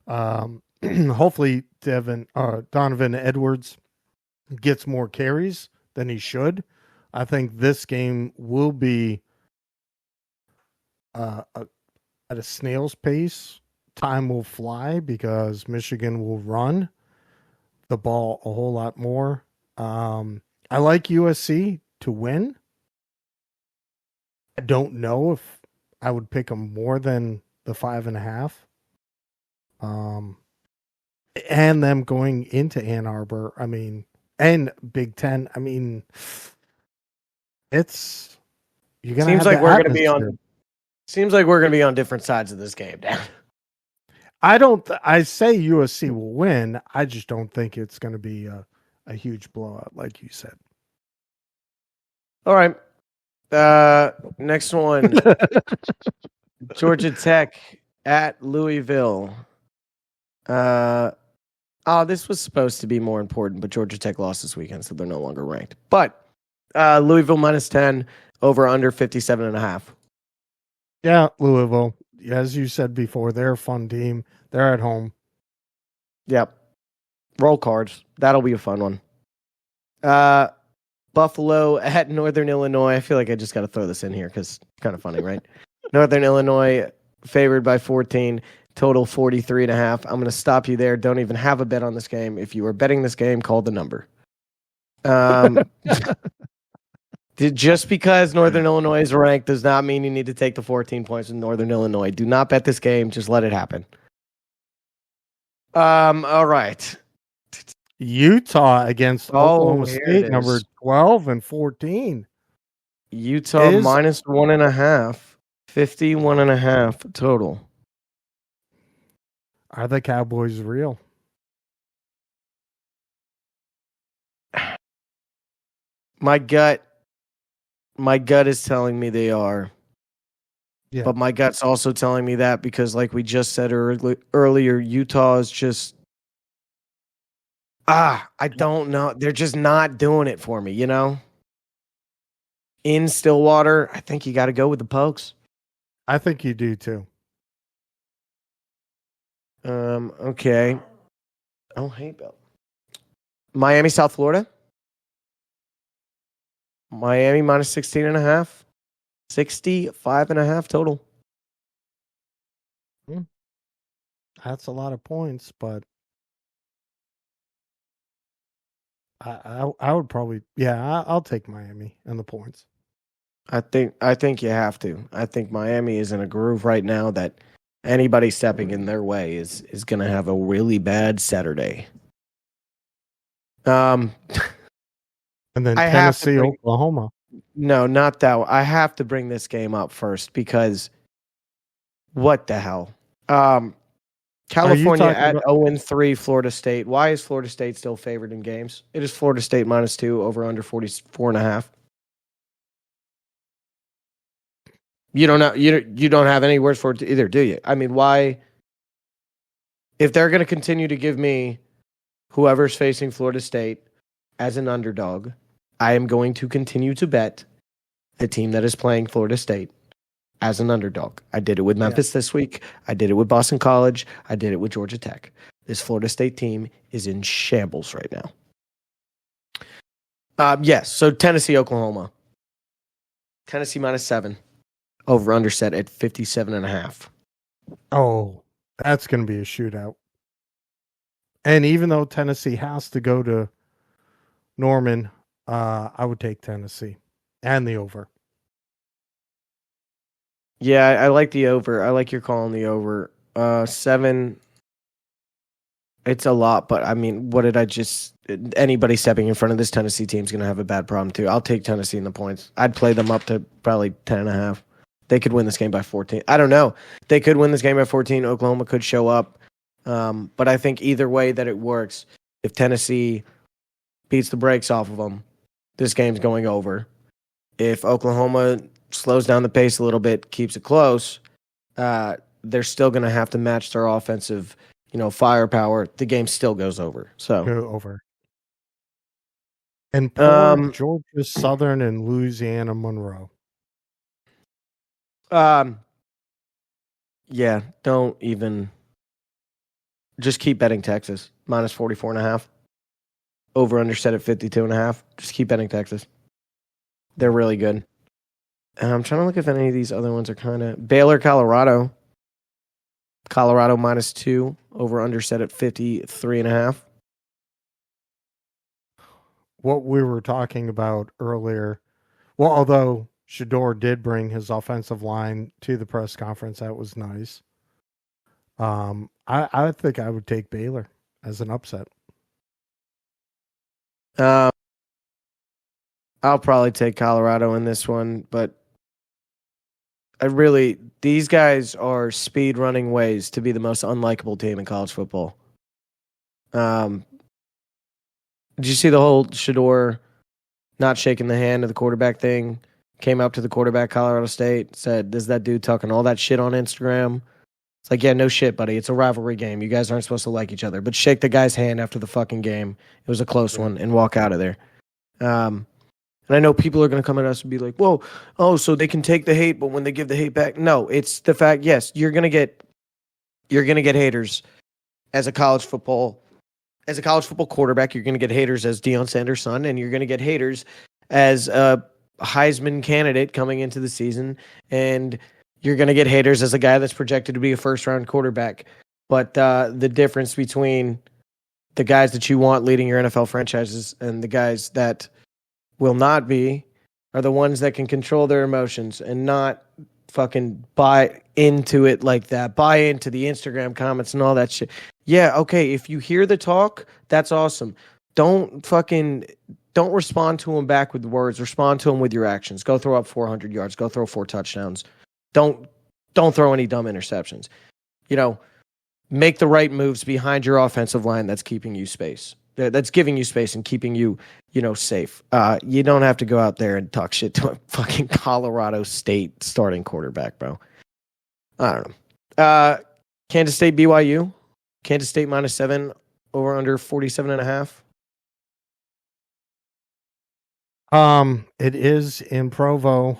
hopefully Donovan Edwards gets more carries than he should. I think this game will be at a snail's pace. Time will fly because Michigan will run the ball a whole lot more. I like USC to win. I don't know if I would pick them more than the 5.5. And them going into Ann Arbor, and Big Ten. It's you're gonna. Seems like we're gonna be on. Seems like we're gonna be on different sides of this game, Dan. I say USC will win. I just don't think it's going to be a huge blowout, like you said. All right. Next one. Georgia Tech at Louisville. This was supposed to be more important, but Georgia Tech lost this weekend, so they're no longer ranked. But Louisville minus 10, over under 57.5. Yeah, Louisville. As you said before, they're a fun team. They're at home. Yep. Roll cards. That'll be a fun one. Buffalo at Northern Illinois. I feel like I just got to throw this in here because it's kind of funny, right? Northern Illinois favored by 14, total 43.5. I'm going to stop you there. Don't even have a bet on this game. If you are betting this game, call the number. Just because Northern Illinois is ranked does not mean you need to take the 14 points in Northern Illinois. Do not bet this game. Just let it happen. All right. Utah against Oklahoma State, number 12 and 14. Utah minus 1.5, 51.5 total. Are the Cowboys real? My gut is telling me they are. Yeah. But my gut's also telling me that because, like we just said earlier, Utah is just I don't know. They're just not doing it for me, you know? In Stillwater, I think you got to go with the Pokes. I think you do too. Okay. Oh, hey, Bill. Miami, South Florida. Miami minus 16.5. 65.5 total. That's a lot of points, but I would probably, I'll take Miami and the points. I think you have to. I think Miami is in a groove right now that anybody stepping in their way is going to have a really bad Saturday. And then Tennessee, Oklahoma. No, not that one. I have to bring this game up first because what the hell? California at 0-3, Florida State. Why is Florida State still favored in games? It is Florida State minus 2 over under 44.5. You don't know. You don't have any words for it either, do you? I mean, why? If they're going to continue to give me whoever's facing Florida State as an underdog, I am going to continue to bet the team that is playing Florida State as an underdog. I did it with Memphis this week. I did it with Boston College. I did it with Georgia Tech. This Florida State team is in shambles right now. Yes, so Tennessee, Oklahoma. Tennessee minus 7. Over under set at 57.5. Oh, that's going to be a shootout. And even though Tennessee has to go to Norman, I would take Tennessee and the over. Yeah, I like the over. I like your call on the over. 7. It's a lot, but I mean, what did I just... Anybody stepping in front of this Tennessee team is going to have a bad problem, too. I'll take Tennessee in the points. I'd play them up to probably 10.5. They could win this game by 14. I don't know. They could win this game by 14. Oklahoma could show up. But I think either way that it works, if Tennessee beats the brakes off of them, this game's going over. If Oklahoma slows down the pace a little bit, keeps it close, they're still going to have to match their offensive, firepower. The game still goes over. So go over. And poor Georgia Southern and Louisiana Monroe. Yeah, don't even. Just keep betting Texas minus 44.5. Over under set at 52.5. Just keep betting Texas. They're really good. And I'm trying to look if any of these other ones are kind of Baylor, Colorado. Colorado minus 2. Over under set at 53.5. What we were talking about earlier. Well, although Shador did bring his offensive line to the press conference, that was nice. I think I would take Baylor as an upset. I'll probably take Colorado in this one, but these guys are speed running ways to be the most unlikable team in college football. Did you see the whole Shador not shaking the hand of the quarterback thing? Came up to the quarterback, Colorado State, said, "Is that dude talking all that shit on Instagram?" It's like, yeah, no shit, buddy. It's a rivalry game. You guys aren't supposed to like each other. But shake the guy's hand after the fucking game. It was a close one, and walk out of there. And I know people are going to come at us and be like, whoa, so they can take the hate, but when they give the hate back, no, it's the fact, yes, you're going to get haters as a college football quarterback. You're going to get haters as Deion Sanders' son, and you're going to get haters as a Heisman candidate coming into the season, and you're going to get haters as a guy that's projected to be a first-round quarterback. But the difference between the guys that you want leading your NFL franchises and the guys that will not be are the ones that can control their emotions and not fucking buy into it like that. Buy into the Instagram comments and all that shit. Yeah, okay, if you hear the talk, that's awesome. Don't respond to them back with words. Respond to them with your actions. Go throw up 400 yards. Go throw 4 touchdowns. Don't throw any dumb interceptions. Make the right moves behind your offensive line that's keeping you space. That's giving you space and keeping you, safe. You don't have to go out there and talk shit to a fucking Colorado State starting quarterback, bro. I don't know. Kansas State, BYU. Kansas State -7 over under 47.5. It is in Provo.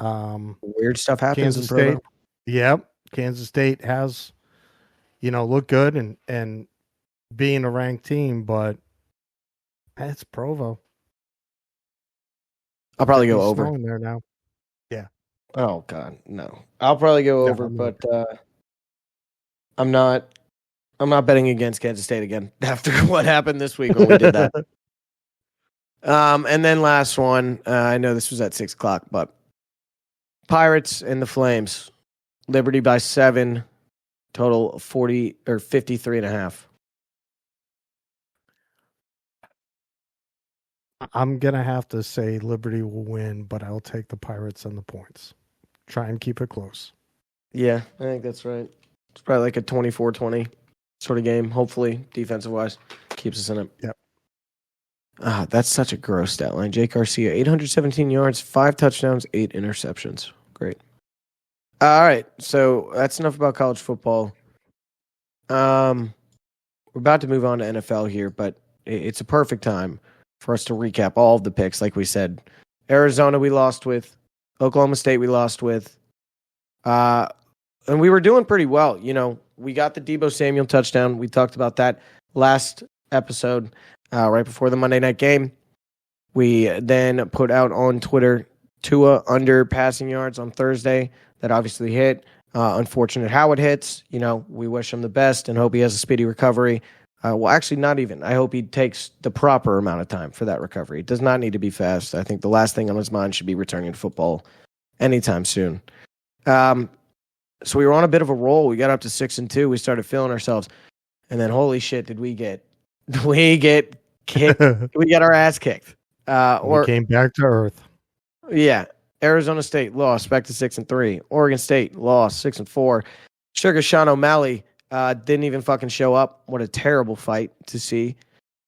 Weird stuff happens Kansas in Provo. State. Yep. Kansas State has, looked good and being a ranked team, but it's Provo. I'll probably go over in there now. Yeah. Oh God, no. I'll probably go over, but I'm not betting against Kansas State again after what happened this week when we did that. And then last one, I know this was at 6:00, but Pirates and the Flames, Liberty by 7, total 40 or 53.5. I'm gonna have to say Liberty will win, but I'll take the Pirates and the points. Try and keep it close. Yeah, I think that's right. It's probably like a 24-20 sort of game. Hopefully, defensive wise, keeps us in it. Yep. That's such a gross stat line. Jake Garcia, 817 yards, 5 touchdowns, 8 interceptions. Great. All right, so that's enough about college football. We're about to move on to NFL here, but it's a perfect time for us to recap all of the picks. Like we said, Arizona we lost with, Oklahoma State we lost with, and we were doing pretty well. We got the Deebo Samuel touchdown. We talked about that last episode. Right before the Monday night game. We then put out on Twitter Tua under passing yards on Thursday. That obviously hit. Unfortunate how it hits. We wish him the best and hope he has a speedy recovery. Well, actually, not even. I hope he takes the proper amount of time for that recovery. It does not need to be fast. I think the last thing on his mind should be returning to football anytime soon. So we were on a bit of a roll. We got up to 6-2. We started feeling ourselves. And then, holy shit, did we get kicked. We got our ass kicked. We came back to earth. Yeah. Arizona State lost back to 6-3. Oregon State lost 6-4. Sugar Sean O'Malley didn't even fucking show up. What a terrible fight to see.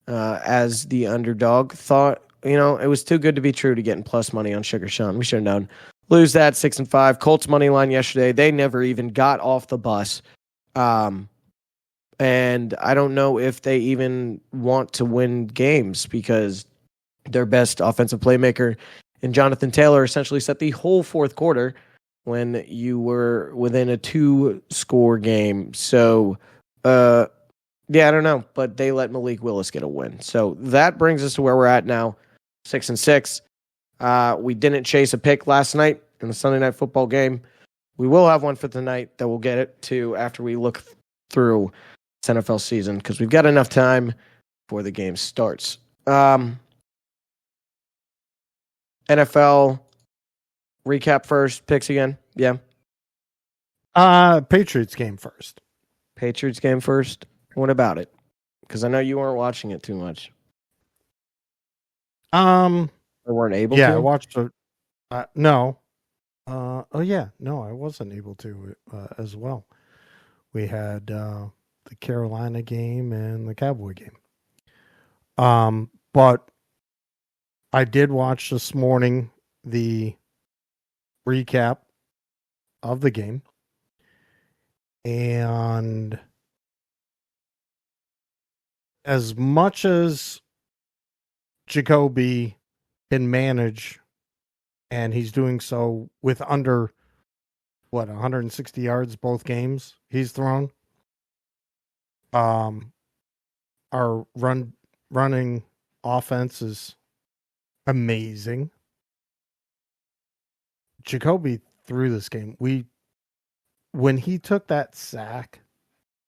As the underdog, thought it was too good to be true to getting plus money on Sugar Sean. We should have known. Lose that 6-5. Colts money line yesterday. They never even got off the bus. And I don't know if they even want to win games because their best offensive playmaker and Jonathan Taylor essentially set the whole fourth quarter when you were within a 2-score game. So, I don't know. But they let Malik Willis get a win. So that brings us to where we're at now, 6-6. We didn't chase a pick last night in the Sunday Night Football game. We will have one for tonight that we'll get it to after we look through NFL season because we've got enough time before the game starts. NFL recap first, picks again. Yeah. Patriots game first. Patriots game first. What about it? Because I know you weren't watching it too much. Or weren't able to? Yeah, I watched it. No. No, I wasn't able to as well. We had the Carolina game and the Cowboy game. But I did watch this morning the recap of the game. And as much as Jacoby can manage, and he's doing so with under 160 yards both games he's thrown. Our running offense is amazing. Jacoby threw this game. When he took that sack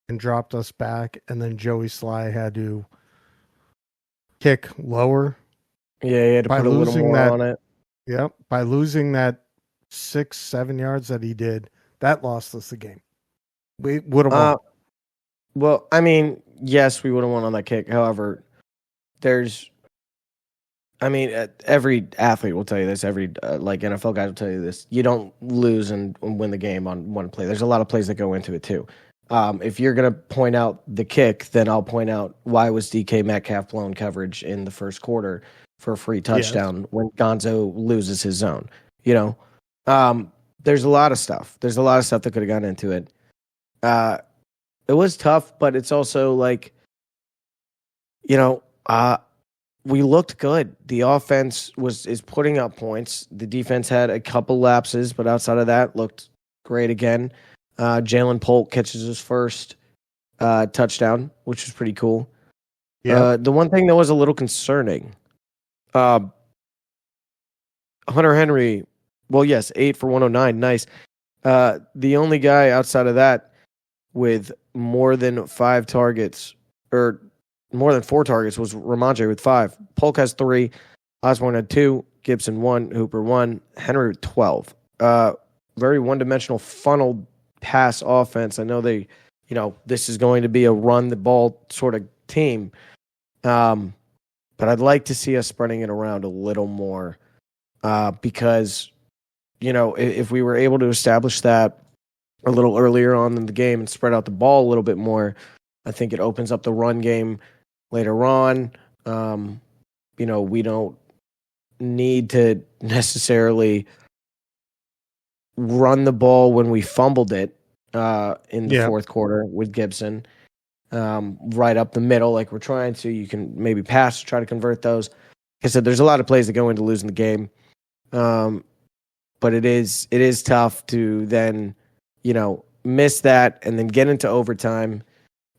and dropped us back, and then Joey Sly had to kick lower. Yeah, he had to put a little more on it. Yep. By losing that 6-7 yards that he did, that lost us the game. We would have won. Well, I mean, yes, we would have won on that kick. However, every athlete will tell you this. Every like NFL guy will tell you this. You don't lose and win the game on one play. There's a lot of plays that go into it too. If you're gonna point out the kick, then I'll point out why was DK Metcalf blown coverage in the first quarter for a free touchdown when Gonzo loses his zone. There's a lot of stuff. There's a lot of stuff that could have gone into it. It was tough, but it's also like, we looked good. The offense is putting up points. The defense had a couple lapses, but outside of that, looked great again. Jalen Polk catches his first touchdown, which was pretty cool. Yeah. The one thing that was a little concerning, Hunter Henry, 8 for 109, nice. The only guy outside of that with more than 5 targets, or more than 4 targets, was Ramondre with 5. Polk has 3, Osborne had 2, Gibson 1, Hooper 1, Henry with 12. Very one-dimensional funneled pass offense. I know this is going to be a run the ball sort of team. But I'd like to see us spreading it around a little more because, if we were able to establish that a little earlier on in the game and spread out the ball a little bit more, I think it opens up the run game later on. We don't need to necessarily run the ball when we fumbled it in the fourth quarter with Gibson right up the middle like we're trying to. You can maybe pass, try to convert those. Like I said, there's a lot of plays that go into losing the game. But it is tough to then, miss that and then get into overtime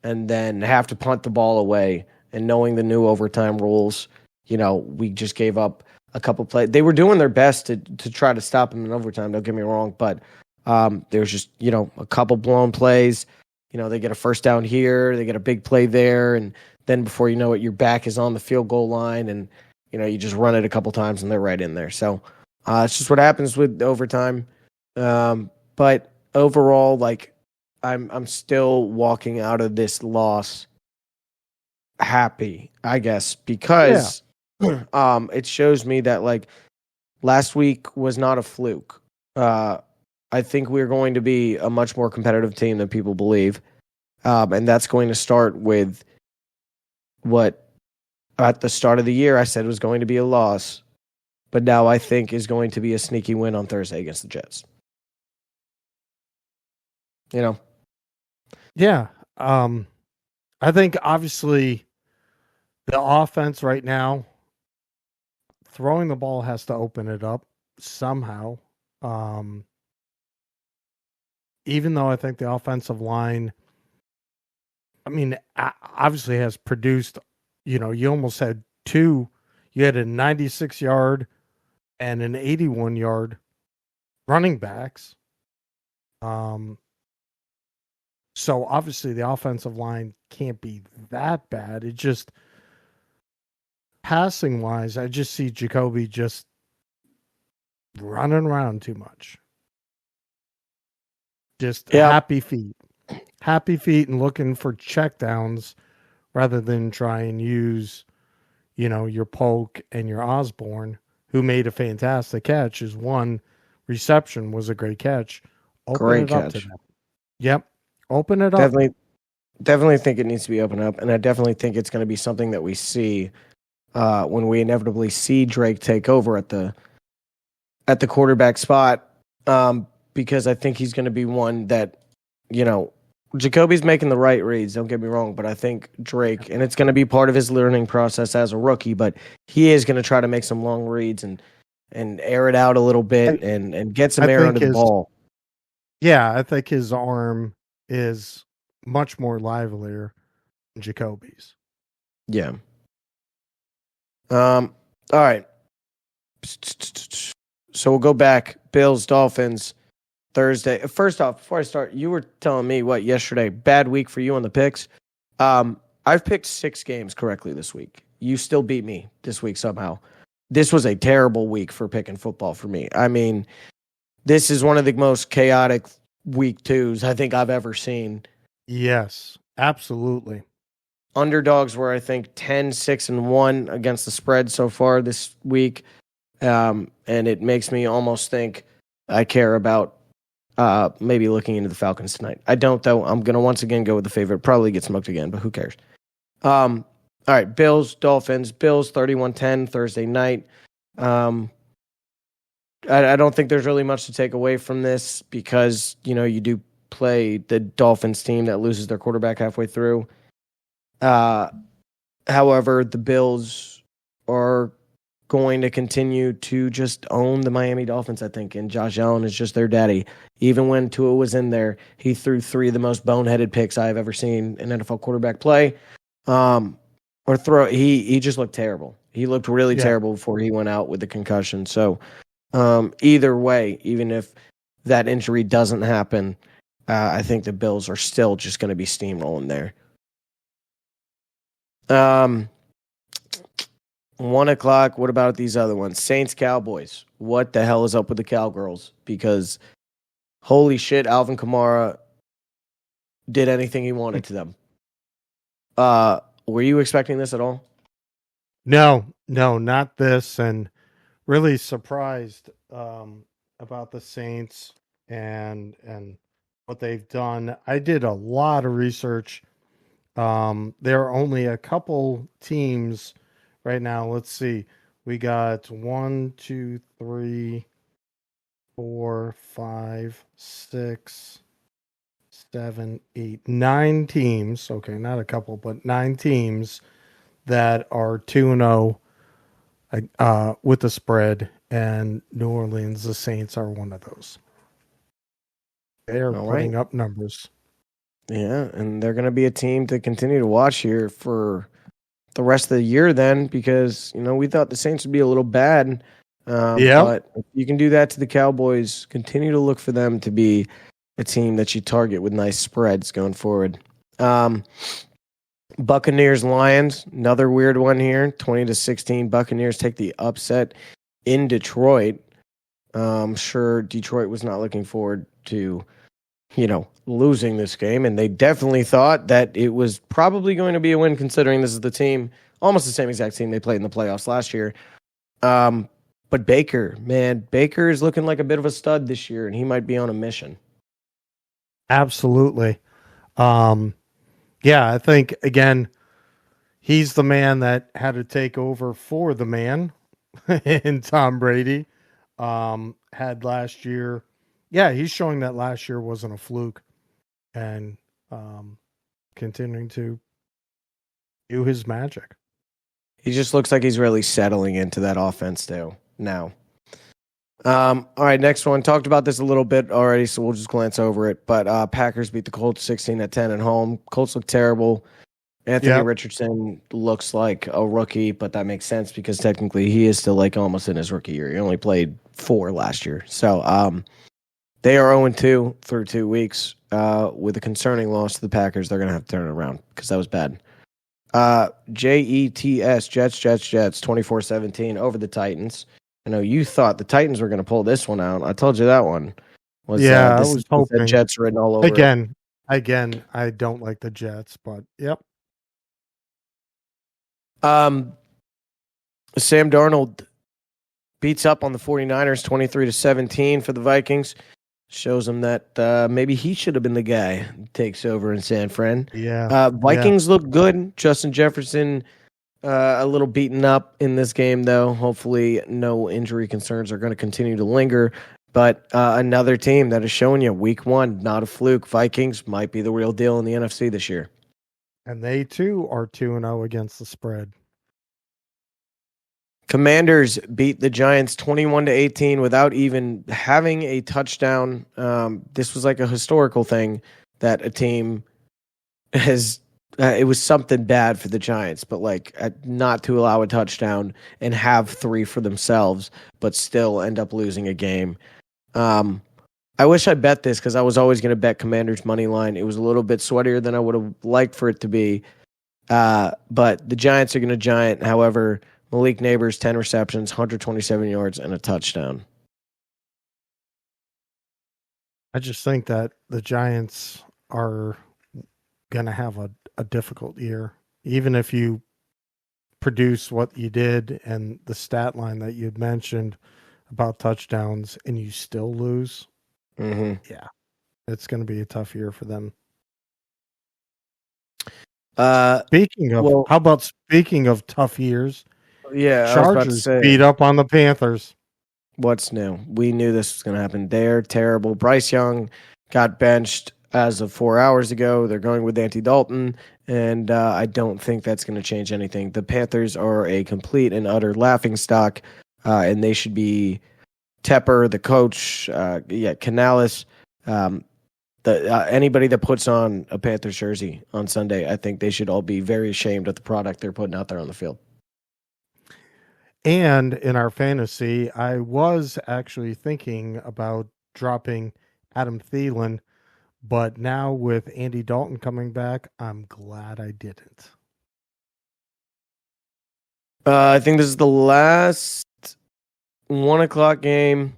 and then have to punt the ball away. And knowing the new overtime rules, we just gave up a couple plays. They were doing their best to try to stop them in overtime, don't get me wrong, but there's just, a couple blown plays. They get a first down here, they get a big play there, and then before you know it, your back is on the field goal line, and, you just run it a couple times and they're right in there. So it's just what happens with overtime. But overall, like, I'm still walking out of this loss happy, I guess, because it shows me that, like, last week was not a fluke. I think we're going to be a much more competitive team than people believe. And that's going to start with what at the start of the year I said was going to be a loss, but now I think is going to be a sneaky win on Thursday against the Jets. Yeah. I think obviously the offense right now, throwing the ball has to open it up somehow. Even though I think the offensive line, obviously has produced, you almost had you had a 96-yard and an 81-yard running backs. So obviously the offensive line can't be that bad. It just, passing wise, I just see Jacoby just running around too much. Just happy feet and looking for checkdowns rather than try and use, your Polk and your Osborne, who made a fantastic catch. His one reception was a great catch. Great catch. Yep. Open it up. Definitely think it needs to be opened up, and I definitely think it's going to be something that we see when we inevitably see Drake take over at the quarterback spot, because I think he's going to be one that, Jacoby's making the right reads, don't get me wrong, but I think Drake, and it's going to be part of his learning process as a rookie, but he is going to try to make some long reads and air it out a little bit and get some air under the ball. Yeah, I think his arm is much more livelier than Jacoby's. Yeah. All right. So we'll go back. Bills, Dolphins, Thursday. First off, before I start, you were telling me yesterday, bad week for you on the picks. I've picked 6 games correctly this week. You still beat me this week somehow. This was a terrible week for picking football for me. I mean, this is one of the most chaotic week 2s I think I've ever seen. Yes, absolutely. Underdogs were, I think, 10, 6, and 1 against the spread so far this week. And it makes me almost think I care about maybe looking into the Falcons tonight. I don't, though. I'm going to once again go with the favorite. Probably get smoked again, but who cares? All right, Bills, Dolphins. Bills, 31-10, Thursday night. I don't think there's really much to take away from this because, you do play the Dolphins team that loses their quarterback halfway through. However, the Bills are going to continue to just own the Miami Dolphins, I think, and Josh Allen is just their daddy. Even when Tua was in there, he threw 3 of the most boneheaded picks I've ever seen an NFL quarterback play. He just looked terrible. He looked really terrible before he went out with the concussion. So either way, even if that injury doesn't happen, I think the Bills are still just going to be steamrolling there. 1 o'clock. What about these other ones? Saints, Cowboys. What the hell is up with the Cowgirls? Because holy shit, Alvin Kamara did anything he wanted to them. Were you expecting this at all? No, not this. And really surprised about the Saints and what they've done. I did a lot of research. There are only a couple teams right now. Let's see. We got 1, 2, 3, 4, 5, 6, 7, 8, 9 teams. Okay, not a couple, but 9 teams that are 2-0 with the spread, and New Orleans, the Saints, are one of those. They are putting up numbers. Yeah, and they're going to be a team to continue to watch here for the rest of the year then, because, we thought the Saints would be a little bad. But if you can do that to the Cowboys, continue to look for them to be a team that you target with nice spreads going forward. Buccaneers, Lions, another weird one here, 20-16. Buccaneers take the upset in Detroit. I'm sure Detroit was not looking forward to, losing this game, and they definitely thought that it was probably going to be a win considering this is the team, almost the same exact team they played in the playoffs last year. But Baker is looking like a bit of a stud this year, and he might be on a mission. Absolutely. I think, again, he's the man that had to take over for the man in Tom Brady. Had last year. Yeah, he's showing that last year wasn't a fluke, and continuing to do his magic. He just looks like he's really settling into that offense now. All right, next one. Talked about this a little bit already, so we'll just glance over it. But Packers beat the Colts 16-10 at home. Colts look terrible. Anthony Richardson looks like a rookie, but that makes sense because technically he is still almost in his rookie year. He only played 4 last year. So they are 0-2 through 2 weeks. With a concerning loss to the Packers, they're going to have to turn it around because that was bad. Jets, 24-17 over the Titans. I know you thought the Titans were going to pull this one out. I told you that one was. I was hoping. The Jets written all over. Again, I don't like the Jets, but yep. Sam Darnold beats up on the 49ers 23-17 for the Vikings. Shows him that maybe he should have been the guy who takes over in San Fran. Yeah. Vikings look good. Justin Jefferson a little beaten up in this game, though. Hopefully no injury concerns are going to continue to linger. But another team that is showing you week 1, not a fluke. Vikings might be the real deal in the NFC this year. And they, too, are 2-0 against the spread. Commanders beat the Giants 21-18 without even having a touchdown. This was like a historical thing that a team has it was something bad for the Giants, but like not to allow a touchdown and have 3 for themselves, but still end up losing a game. I wish I bet this because I was always going to bet Commanders money line. It was a little bit sweatier than I would have liked for it to be. But the Giants are going to giant. However, Malik Neighbors, 10 receptions, 127 yards, and a touchdown. I just think that the Giants are going to have a difficult year. Even if you produce what you did and the stat line that you'd mentioned about touchdowns and you still lose, yeah, it's going to be a tough year for them. Speaking of tough years, yeah, Chargers beat up on the Panthers. What's new? We knew this was going to happen. They're terrible. Bryce Young got benched as of 4 hours ago. They're going with Andy Dalton, and I don't think that's going to change anything. The Panthers are a complete and utter laughingstock, and they should be Tepper, the coach, Canales, anybody that puts on a Panthers jersey on Sunday. I think they should all be very ashamed of the product they're putting out there on the field. And in our fantasy, I was actually thinking about dropping Adam Thielen, but now with Andy Dalton coming back, I'm glad I didn't. I think this is the last 1:00 game.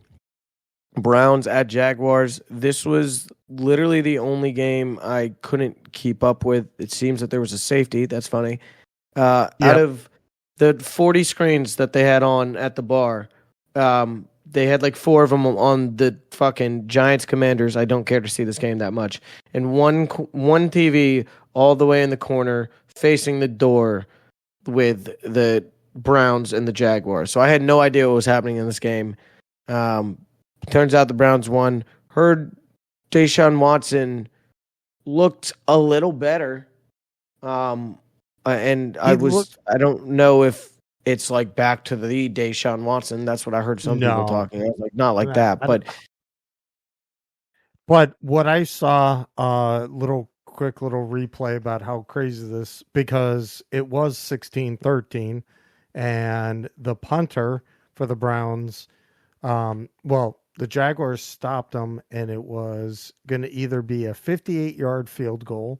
Browns at Jaguars. This was literally the only game I couldn't keep up with. It seems that there was a safety. That's funny. Out of the 40 screens that they had on at the bar, they had like 4 of them on the fucking Giants Commanders. I don't care to see this game that much. And one TV all the way in the corner facing the door with the Browns and the Jaguars. So I had no idea what was happening in this game. Turns out the Browns won. Heard Deshaun Watson looked a little better. And I don't know if it's like back to the Deshaun Watson. That's what I heard some people talking. I was like, not like that. But what I saw, quick little replay about how crazy this, because it was 16-13 and the punter for the Browns, the Jaguars stopped them, and it was going to either be a 58-yard field goal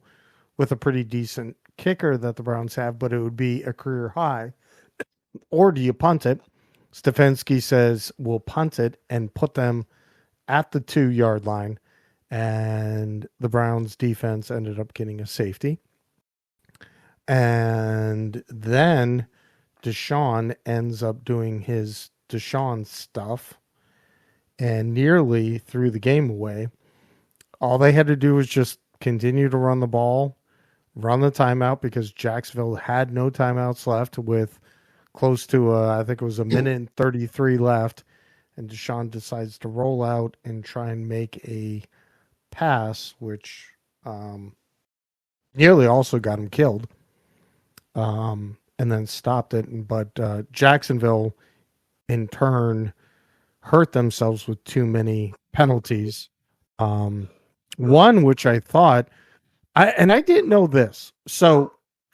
with a pretty decent kicker that the Browns have, but it would be a career high, or do you punt it? Stefanski says, we'll punt it and put them at the 2-yard line, and the Browns defense ended up getting a safety. And then Deshaun ends up doing his Deshaun stuff and nearly threw the game away. All they had to do was just continue to run the ball, run the timeout, because Jacksonville had no timeouts left with close to, I think it was 1:33 left. And Deshaun decides to roll out and try and make a pass, which nearly also got him killed, and then stopped it. But Jacksonville, in turn, hurt themselves with too many penalties. One, which I thought, I didn't know this. So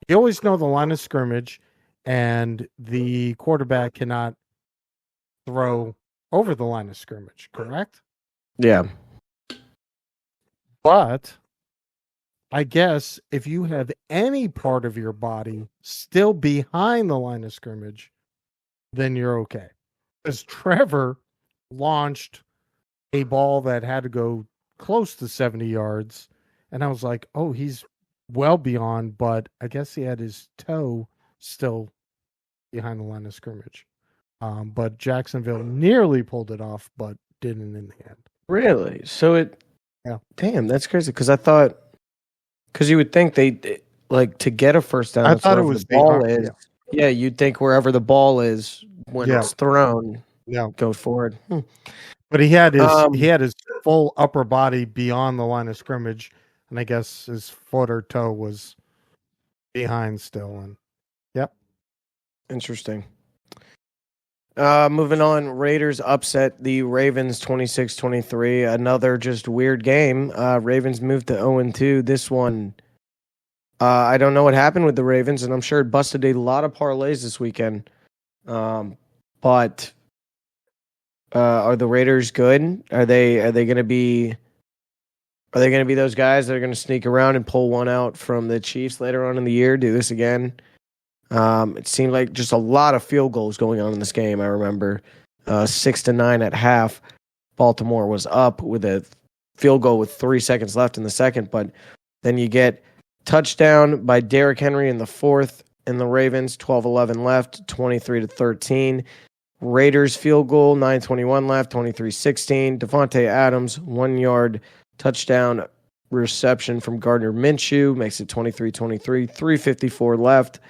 you always know the line of scrimmage and the quarterback cannot throw over the line of scrimmage, correct? Yeah. But I guess if you have any part of your body still behind the line of scrimmage, then you're okay. Because Trevor launched a ball that had to go close to 70 yards. And I was like, oh, he's well beyond, but I guess he had his toe still behind the line of scrimmage. But Jacksonville nearly pulled it off, but didn't in the end. Really? So yeah. Damn, that's crazy. Because I thought, because you would think they like to get a first down. I thought it was the ball is. Yeah, you'd think wherever the ball is when it's thrown, go forward. But he had his full upper body beyond the line of scrimmage, and I guess his foot or toe was behind still. And interesting. Moving on, Raiders upset the Ravens 26-23. Another just weird game. Ravens moved to 0-2. This one, I don't know what happened with the Ravens, and I'm sure it busted a lot of parlays this weekend. But are the Raiders good? Are they going to be? Are they going to be those guys that are going to sneak around and pull one out from the Chiefs later on in the year? Do this again? It seemed like just a lot of field goals going on in this game. I remember 6-9 at half. Baltimore was up with a field goal with 3 seconds left in the second, but then you get touchdown by Derrick Henry in the fourth, and the Ravens 12-11 left, 23-13. Raiders field goal, 9:21 left, 23-16. Devontae Adams 1 yard touchdown reception from Gardner Minshew makes it 23-23. 3:54 left,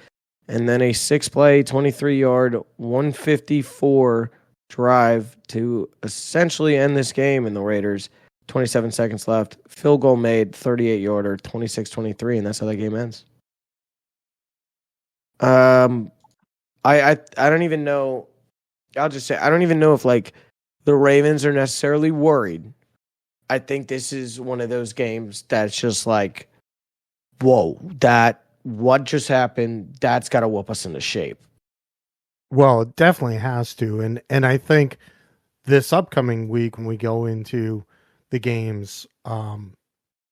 and then a 6-play, 23-yard, 154 drive to essentially end this game in the Raiders. 27 seconds left. Field goal made, 38-yarder, 26-23, and that's how that game ends. I don't even know. I'll just say I don't even know if like the Ravens are necessarily worried. I think this is one of those games that's just like, whoa, what just happened? That's got to whoop us into shape. Well, it definitely has to, and I think this upcoming week when we go into the games,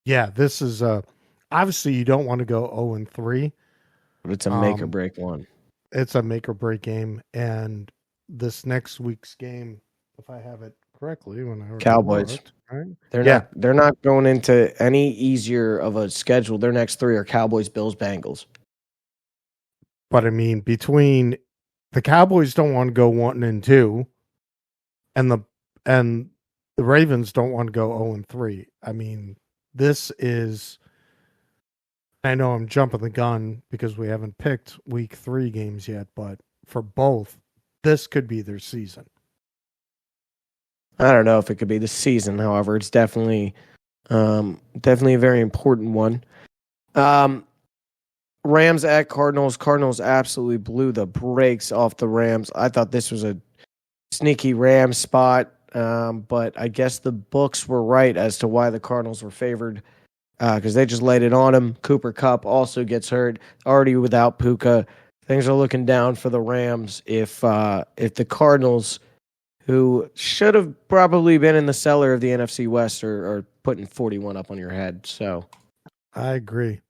this is obviously you don't want to go 0-3, but it's a make or break one. It's a make or break game, and this next week's game, if I have it correctly, when I Cowboys, right? They're not going into any easier of a schedule. Their next three are Cowboys, Bills, Bengals. But I mean, between the Cowboys don't want to go 1-2, and the Ravens don't want to go 0-3. I mean, this is. I know I'm jumping the gun because we haven't picked week 3 games yet, but for both, this could be their season. I don't know if it could be the season. However, it's definitely a very important one. Rams at Cardinals. Cardinals absolutely blew the brakes off the Rams. I thought this was a sneaky Rams spot, but I guess the books were right as to why the Cardinals were favored because they just laid it on them. Cooper Kupp also gets hurt, already without Puka. Things are looking down for the Rams if the Cardinals, who should have probably been in the cellar of the NFC West, are putting 41 up on your head. So, I agree.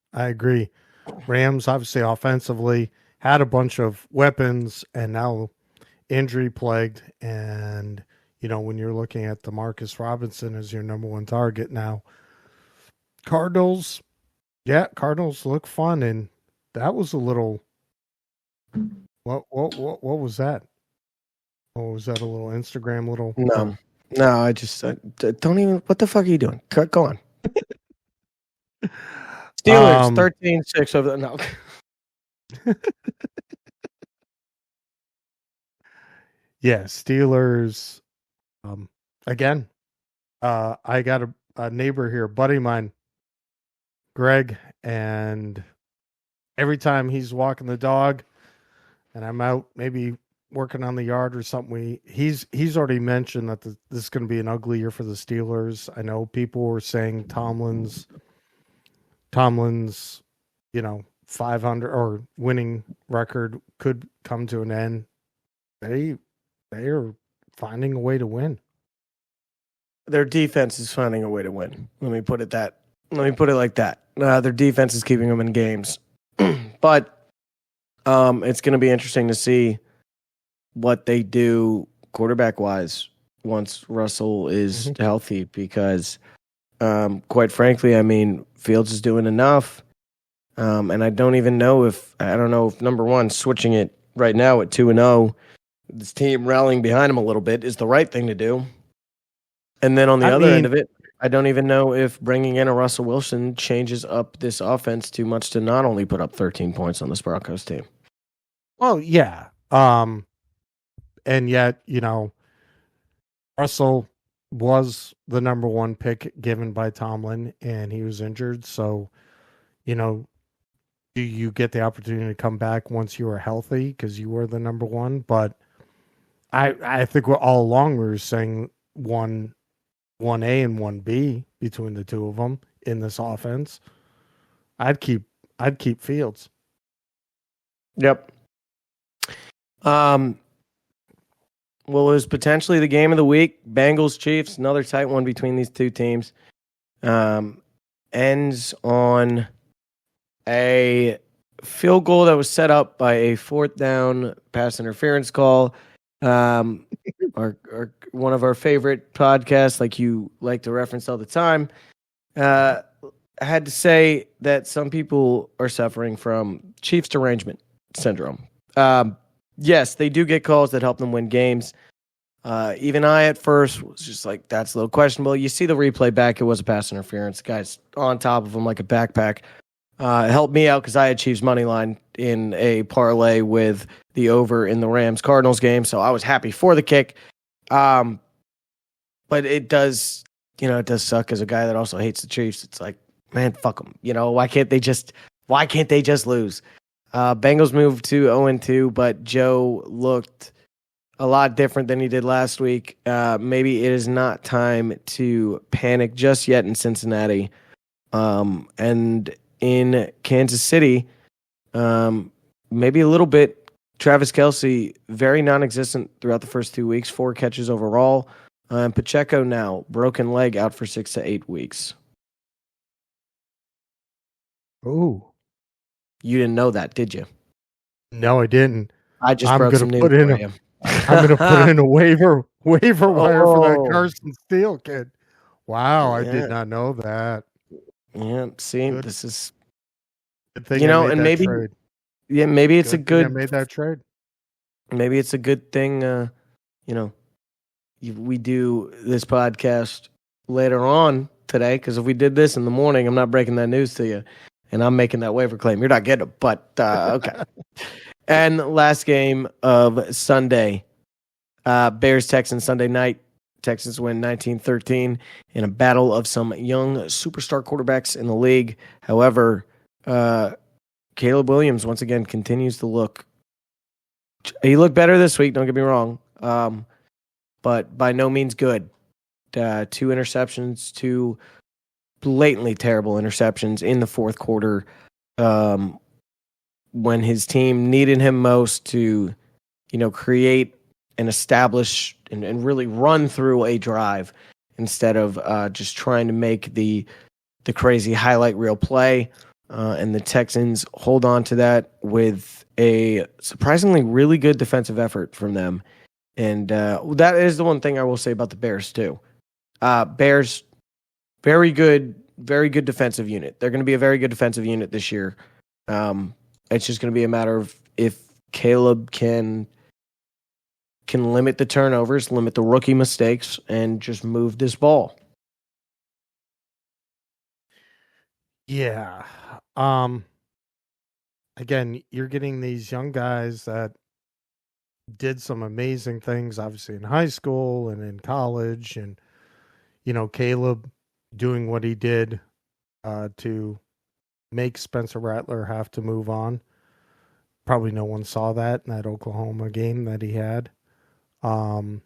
Rams, obviously, offensively, had a bunch of weapons and now injury plagued. And, when you're looking at Demarcus Robinson as your number one target now, Cardinals look fun. And that was a little, what was that? Oh, was that a little Instagram little? No, I just don't even. What the fuck are you doing? Go on. Steelers 13-6 over the no. Yeah, Steelers. Again, I got a neighbor here, a buddy of mine, Greg, and every time he's walking the dog, and I'm out maybe working on the yard or something, he's already mentioned that this is going to be an ugly year for the Steelers. I know people were saying Tomlin's 500 or winning record could come to an end. They are finding a way to win. Their defense is finding a way to win. Let me put it like that. Their defense is keeping them in games, but it's going to be interesting to see what they do quarterback wise once Russell is healthy, because quite frankly, I mean, Fields is doing enough. And I don't know if number one, switching it right now at 2-0, this team rallying behind him a little bit is the right thing to do. And then on the other end of it, I don't even know if bringing in a Russell Wilson changes up this offense too much to not only put up 13 points on this Broncos team. Well, yeah. And yet, Russell was the number one pick given by Tomlin, and he was injured. So, do you get the opportunity to come back once you are healthy because you were the number one? But I think all along we were saying 1A and 1B between the two of them in this offense. I'd keep I'd keep Fields. Yep. Well, it was potentially the game of the week. Bengals Chiefs, another tight one between these two teams. Ends on a field goal that was set up by a fourth down pass interference call. Our one of our favorite podcasts, like you like to reference all the time. I had to say that some people are suffering from Chiefs derangement syndrome. Yes, they do get calls that help them win games. Even I at first was just like, that's a little questionable. You see the replay back, it was a pass interference. The guy's on top of him like a backpack. It helped me out because I had Chiefs money line in a parlay with the over in the Rams-Cardinals game, so I was happy for the kick. But it does, it does suck as a guy that also hates the Chiefs. It's like, man, fuck them. Why can't they just lose? Bengals moved to 0-2, but Joe looked a lot different than he did last week. Maybe it is not time to panic just yet in Cincinnati. And in Kansas City, maybe a little bit. Travis Kelce, very non-existent throughout the first 2 weeks, 4 catches overall. And Pacheco now, broken leg, out for 6 to 8 weeks. Ooh. You didn't know that, did you? No, I didn't. I just broke some news for you. I'm going to put in a waiver wire for that Carson Steele kid. Wow, I did not know that. Yeah, see, Good. This is, Good thing I made and that maybe, trade. yeah, maybe it's Good a good. thing I made that trade. Maybe it's a good thing. We do this podcast later on today, because if we did this in the morning, I'm not breaking that news to you, and I'm making that waiver claim. You're not getting it, but okay. And last game of Sunday, Bears-Texans Sunday night. Texans win 19-13 in a battle of some young superstar quarterbacks in the league. However, Caleb Williams once again continues to look. He looked better this week, don't get me wrong, but by no means good. 2 interceptions, 2 blatantly terrible interceptions in the fourth quarter, when his team needed him most to, create and establish and really run through a drive instead of just trying to make the crazy highlight reel play. And the Texans hold on to that with a surprisingly really good defensive effort from them. And that is the one thing I will say about the Bears too. Bears, very good defensive unit. They're going to be a very good defensive unit this year. It's just going to be a matter of if Caleb can limit the turnovers, limit the rookie mistakes, and just move this ball. Yeah. Again, you're getting these young guys that did some amazing things, obviously in high school and in college, and Caleb doing what he did to make Spencer Rattler have to move on. Probably no one saw that in that Oklahoma game that he had. And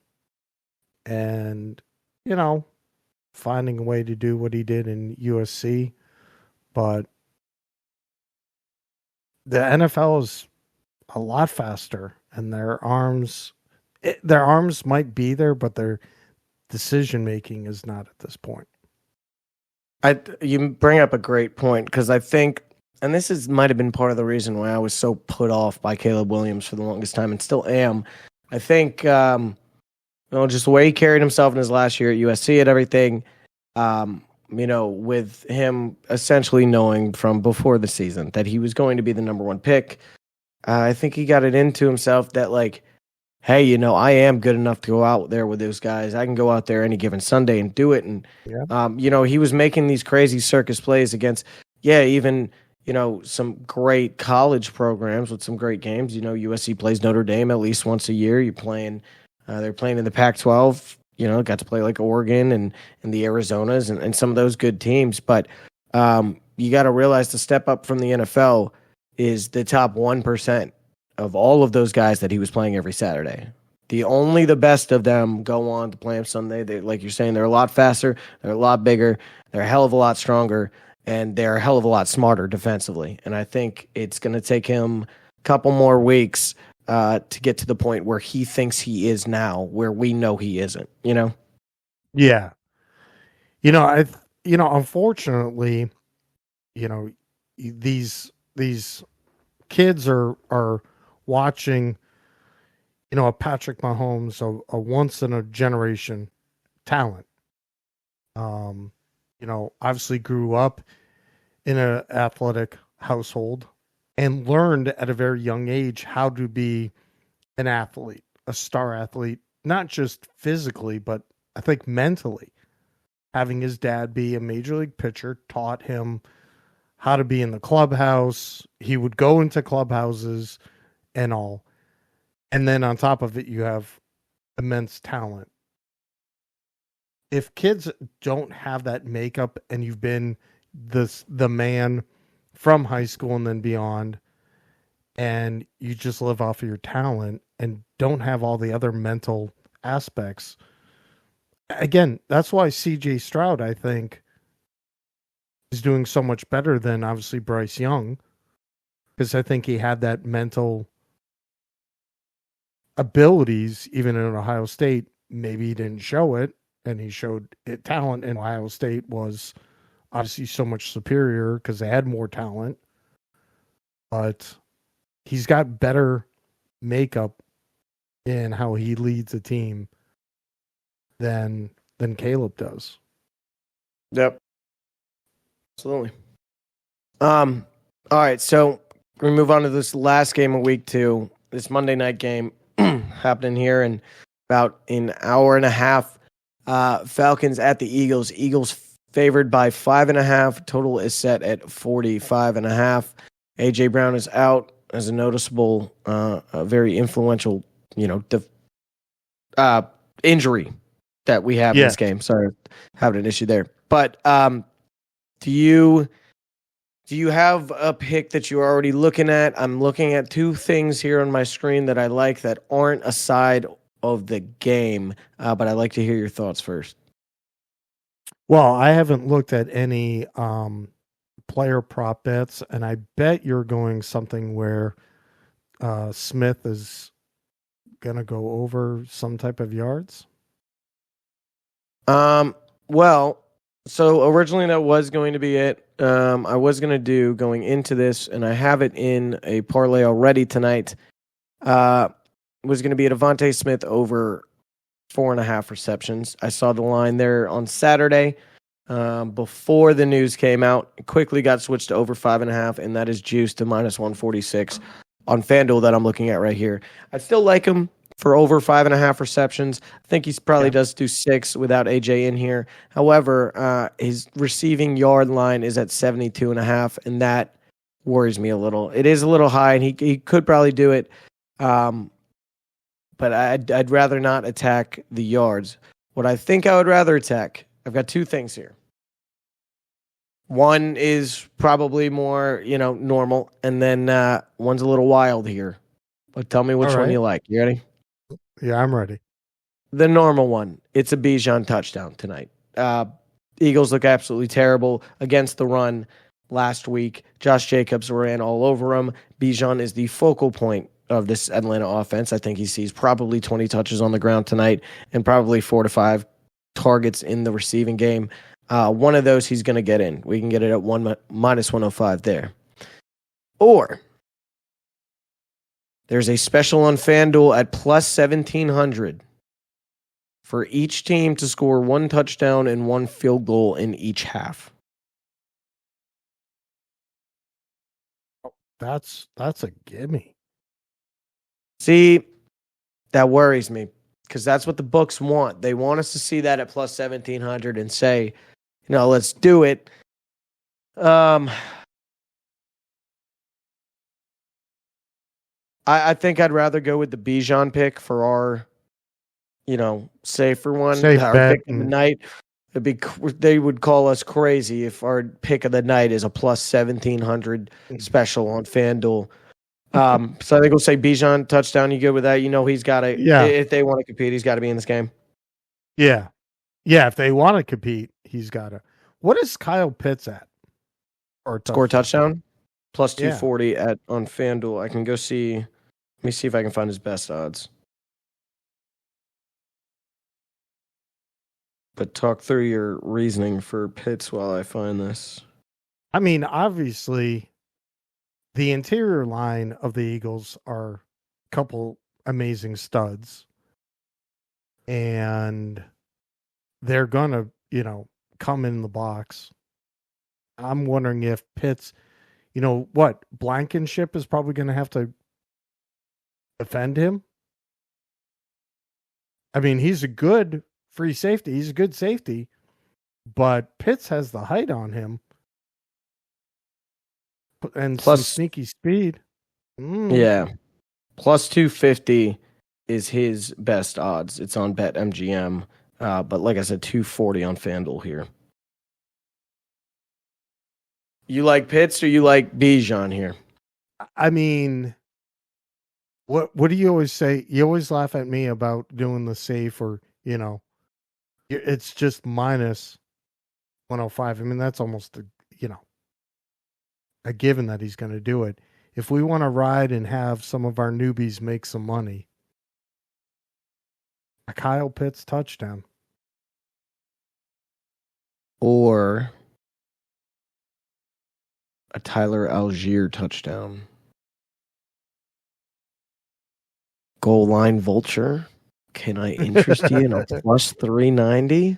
finding a way to do what he did in USC, but the NFL is a lot faster, and their arms might be there, but their decision making is not at this point. You bring up a great point, because I think, and this might have been part of the reason why I was so put off by Caleb Williams for the longest time, and still am. I think just the way he carried himself in his last year at USC and everything, with him essentially knowing from before the season that he was going to be the number 1 pick, I think he got it into himself that, like, hey, I am good enough to go out there with those guys. I can go out there any given Sunday and do it. And, he was making these crazy circus plays against, even, some great college programs with some great games. USC plays Notre Dame at least once a year. They're playing in the Pac-12, got to play like Oregon and the Arizonas and some of those good teams. But you got to realize the step up from the NFL is the top 1% of all of those guys that he was playing every Saturday. The best of them go on to play him Sunday. They, like you're saying, they're a lot faster, they're a lot bigger, they're a hell of a lot stronger. and they're a hell of a lot smarter defensively. And I think it's going to take him a couple more weeks to get to the point where he thinks he is now, where we know he isn't, you know? Yeah. Unfortunately, these kids are watching, a Patrick Mahomes, a once in a generation talent. Obviously grew up in an athletic household and learned at a very young age how to be an athlete, a star athlete, not just physically, but I think mentally. Having his dad be a major league pitcher taught him how to be in the clubhouse. He would go into clubhouses and all. And then on top of it, you have immense talent. If kids don't have that makeup and you've been the man from high school and then beyond, and you just live off of your talent and don't have all the other mental aspects, again, that's why CJ Stroud, I think, is doing so much better than obviously Bryce Young, because I think he had that mental abilities even in Ohio State. Maybe he didn't show it, and he showed it. Talent in Ohio State was obviously so much superior because they had more talent, but he's got better makeup in how he leads a team than Caleb does. Yep. Absolutely. All right, so we move on to this last game of week 2, this Monday night game happening here in about an hour and a half. Falcons at the Eagles. Eagles favored by 5.5. Total is set at 45.5. AJ Brown is out as a noticeable, very influential, injury that we have in this game. Sorry, having an issue there. But do you have a pick that you're already looking at? I'm looking at 2 things here on my screen that I like that aren't a side of the game, but I'd like to hear your thoughts first. Well, I haven't looked at any player prop bets, and I bet you're going something where Smith is going to go over some type of yards. Well, so originally that was going to be it. I was going to do going into this, and I have it in a parlay already tonight. Was going to be a Devontae Smith over 4.5 receptions. I saw the line there on Saturday before the news came out. It quickly got switched to over 5.5, and that is juiced to -146 on FanDuel that I'm looking at right here. I still like him for over 5.5 receptions. I think he probably does do 6 without AJ in here. However, his receiving yard line is at 72.5, and that worries me a little. It is a little high, and he could probably do it. But I'd rather not attack the yards. What I think I would rather attack, I've got 2 things here. One is probably more, normal, and then one's a little wild here. But tell me which one you like. You ready? Yeah, I'm ready. The normal one. It's a Bijan touchdown tonight. Eagles look absolutely terrible against the run last week. Josh Jacobs ran all over him. Bijan is the focal point of this Atlanta offense. I think he sees probably 20 touches on the ground tonight and probably 4 to 5 targets in the receiving game. One of those he's going to get in. We can get it at -105 there. Or there's a special on FanDuel at +1,700 for each team to score 1 touchdown and 1 field goal in each half. That's a gimme. See, that worries me because that's what the books want. They want us to see that at +1,700 and say, let's do it. I think I'd rather go with the Bijan pick for our, safer one. Our pick of the night. They would call us crazy if our pick of the night is a +1,700 special on FanDuel. So I think we'll say Bijan touchdown. You good with that? He's got to. Yeah. If they want to compete, he's got to be in this game. Yeah. If they want to compete, he's got to. What is Kyle Pitts at? Or Score touchdown. Plus Yeah. 240 on FanDuel. I can go see. Let me see if I can find his best odds. But talk through your reasoning for Pitts while I find this. I mean, obviously, the interior line of the Eagles are a couple amazing studs. And they're going to, come in the box. I'm wondering if Pitts, Blankenship is probably going to have to defend him. I mean, he's a good free safety. He's a good safety, but Pitts has the height on him and Plus some sneaky speed. Yeah. Plus 250 is his best odds. It's on BetMGM. But like I said, 240 on FanDuel here. You like Pitts or you like Bijan here? I mean, what do you always say? You always laugh at me about doing the safe or, it's just minus 105. I mean, that's almost, a given that he's going to do it. If we want to ride and have some of our newbies make some money, a Kyle Pitts touchdown. Or a Tyler Algier touchdown. Goal line vulture. Can I interest you in a plus 390?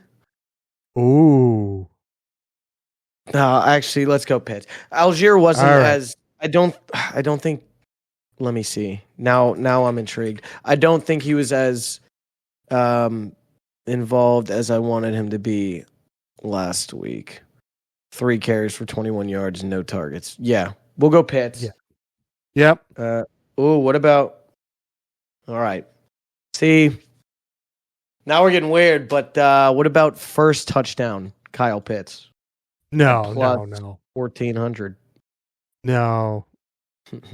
Ooh. Actually, let's go Pitts. Algier wasn't as I don't think. Let me see. Now I'm intrigued. I don't think he was as involved as I wanted him to be last week. 3 carries for 21 yards, no targets. Yeah, we'll go Pitts. Yeah. Yep. What about? All right. See, now we're getting weird. But what about first touchdown, Kyle Pitts? No. 1,400. No.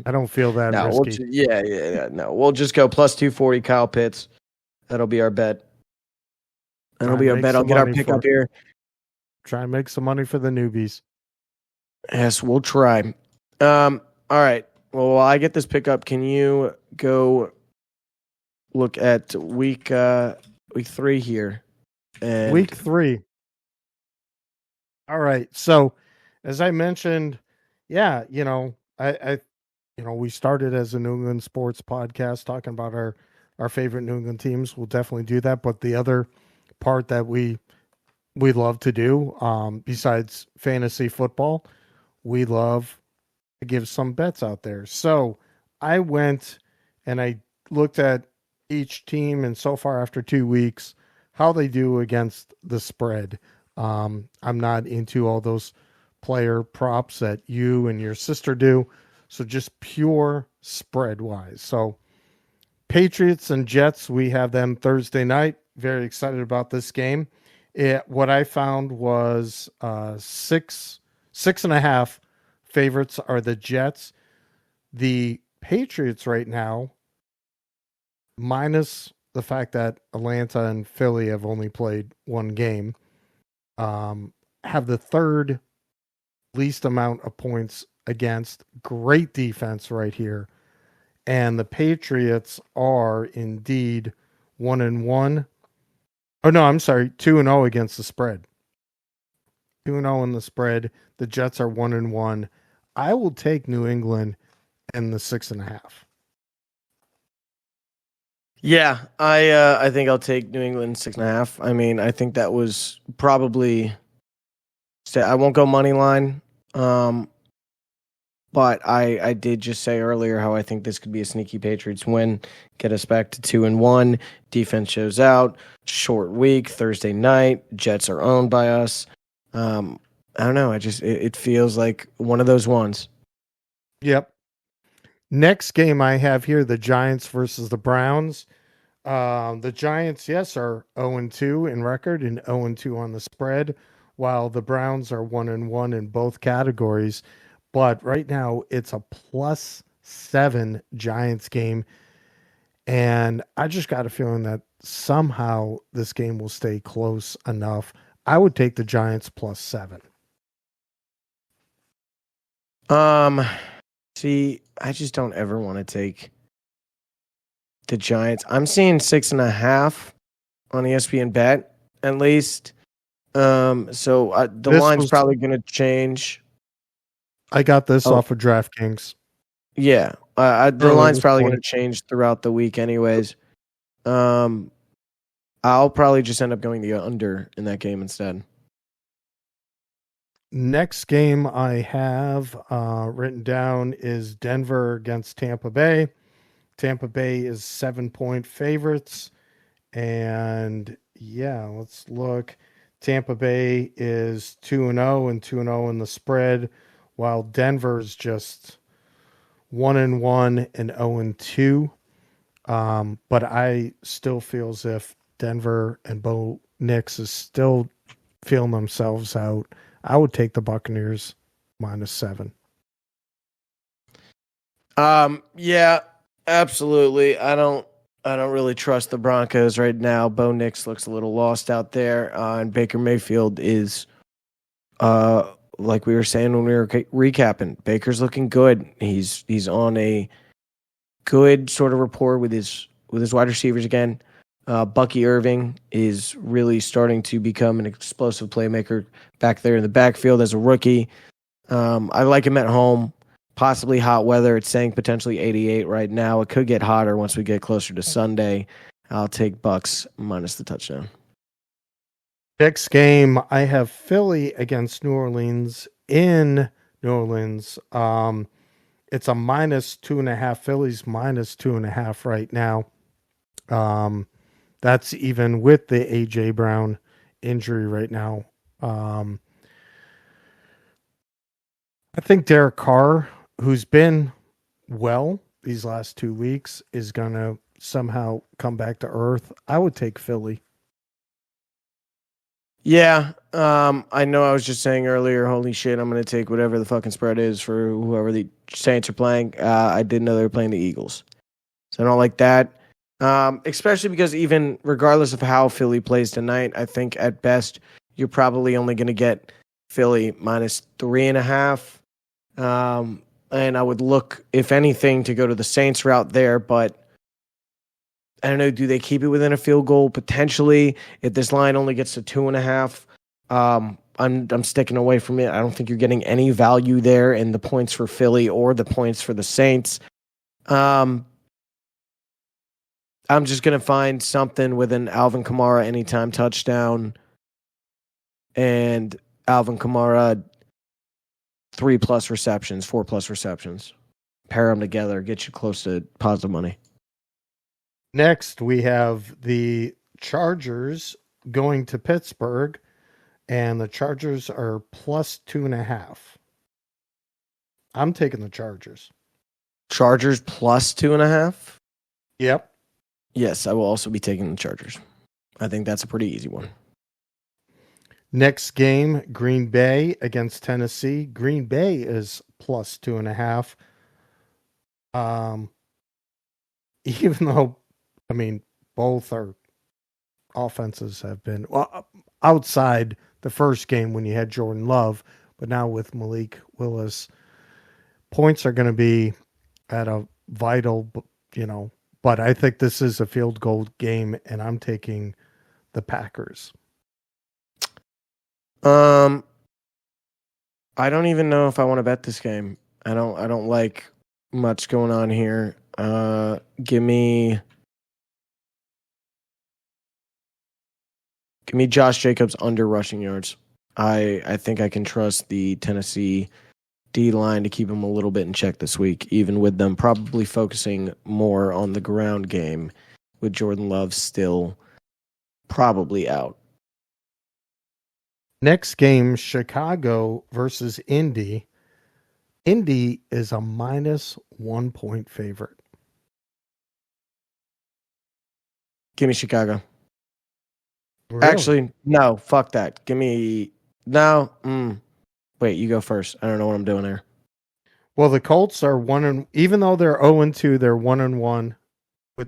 I don't feel that risky. No, we'll just go plus 240 Kyle Pitts. That'll be our bet. That'll be our bet. I'll get our pick up here. Try and make some money for the newbies. Yes, we'll try. All right. Well, while I get this pickup, can you go look at week 3 here? And Week 3. All right. So, as I mentioned, I we started as a New England sports podcast talking about our favorite New England teams. We'll definitely do that. But the other part that we love to do, besides fantasy football, we love to give some bets out there. So I went and I looked at each team, and so far after 2 weeks, how they do against the spread. I'm not into all those player props that you and your sister do. So just pure spread wise. So Patriots and Jets, we have them Thursday night. Very excited about this game. What I found was 6.5 favorites are the Jets. The Patriots right now, minus the fact that Atlanta and Philly have only played one game, have the third least amount of points against. Great defense right here. And the Patriots are indeed 1-1. Oh, no, I'm sorry. 2-0 against the spread. 2-0 in the spread. The Jets are 1-1. I will take New England and the 6.5. Yeah, I think I'll take New England 6.5. I mean, I think that was probably. I won't go money line, but I did just say earlier how I think this could be a sneaky Patriots win, get us back to 2-1. Defense shows out. Short week, Thursday night. Jets are owned by us. I don't know. It feels like one of those ones. Yep. Next game I have here, the Giants versus the Browns. The Giants, yes, are 0-2 in record and 0-2 on the spread, while the Browns are 1-1 in both categories. But right now it's a +7 Giants game. And I just got a feeling that somehow this game will stay close enough. I would take the Giants +7. See, I just don't ever want to take the Giants. I'm seeing 6.5 on ESPN Bet at least. So the line's probably going to change. I got this off of DraftKings. Yeah, the line's probably going to change throughout the week, anyways. I'll probably just end up going the under in that game instead. Next game I have written down is Denver against Tampa Bay. Tampa Bay is 7-point favorites. And yeah, let's look. Tampa Bay is 2-0 and 2-0 in the spread, while Denver's just 1-1 and 0-2. But I still feel as if Denver and Bo Nix is still feeling themselves out. I would take the Buccaneers -7. Yeah, absolutely. I don't really trust the Broncos right now. Bo Nix looks a little lost out there, and Baker Mayfield is, like we were saying when we were recapping, Baker's looking good. He's on a good sort of rapport with his wide receivers again. Bucky Irving is really starting to become an explosive playmaker back there in the backfield as a rookie. I like him at home. Possibly hot weather. It's saying potentially 88 right now. It could get hotter once we get closer to Sunday. I'll take Bucks minus the touchdown. Next game, I have Philly against New Orleans in New Orleans. It's a -2.5. Philly's -2.5 right now. That's even with the A.J. Brown injury right now. I think Derek Carr, who's been well these last 2 weeks, is going to somehow come back to earth. I would take Philly. Yeah, I know I was just saying earlier, holy shit, I'm going to take whatever the fucking spread is for whoever the Saints are playing. I didn't know they were playing the Eagles. So I don't like that. Especially because even regardless of how Philly plays tonight, I think at best you're probably only going to get Philly -3.5. And I would look, if anything, to go to the Saints route there, but I don't know, do they keep it within a field goal? Potentially. If this line only gets to 2.5, I'm sticking away from it. I don't think you're getting any value there in the points for Philly or the points for the Saints. I'm just going to find something with an Alvin Kamara anytime touchdown and Alvin Kamara 3+ receptions, 4+ receptions. Pair them together, get you close to positive money. Next, we have the Chargers going to Pittsburgh, and the Chargers are +2.5. I'm taking the Chargers. Chargers +2.5? Yep. Yes, I will also be taking the Chargers. I think that's a pretty easy one. Next game, Green Bay against Tennessee. Green Bay is +2.5. Even though, I mean, both our offenses have been outside the first game when you had Jordan Love, but now with Malik Willis, points are going to be at a vital, but I think this is a field goal game, and I'm taking the Packers. I don't even know if I want to bet this game. I don't like much going on here. Give me Josh Jacobs under rushing yards. I think I can trust the Tennessee D-line to keep him a little bit in check this week, even with them probably focusing more on the ground game with Jordan Love still probably out. Next game, Chicago versus Indy. Indy is a -1 point favorite. Give me Chicago. Really? Actually, no, fuck that. Give me no. Wait, you go first. I don't know what I'm doing there. Well, the Colts are even though they're 0-2, they're 1-1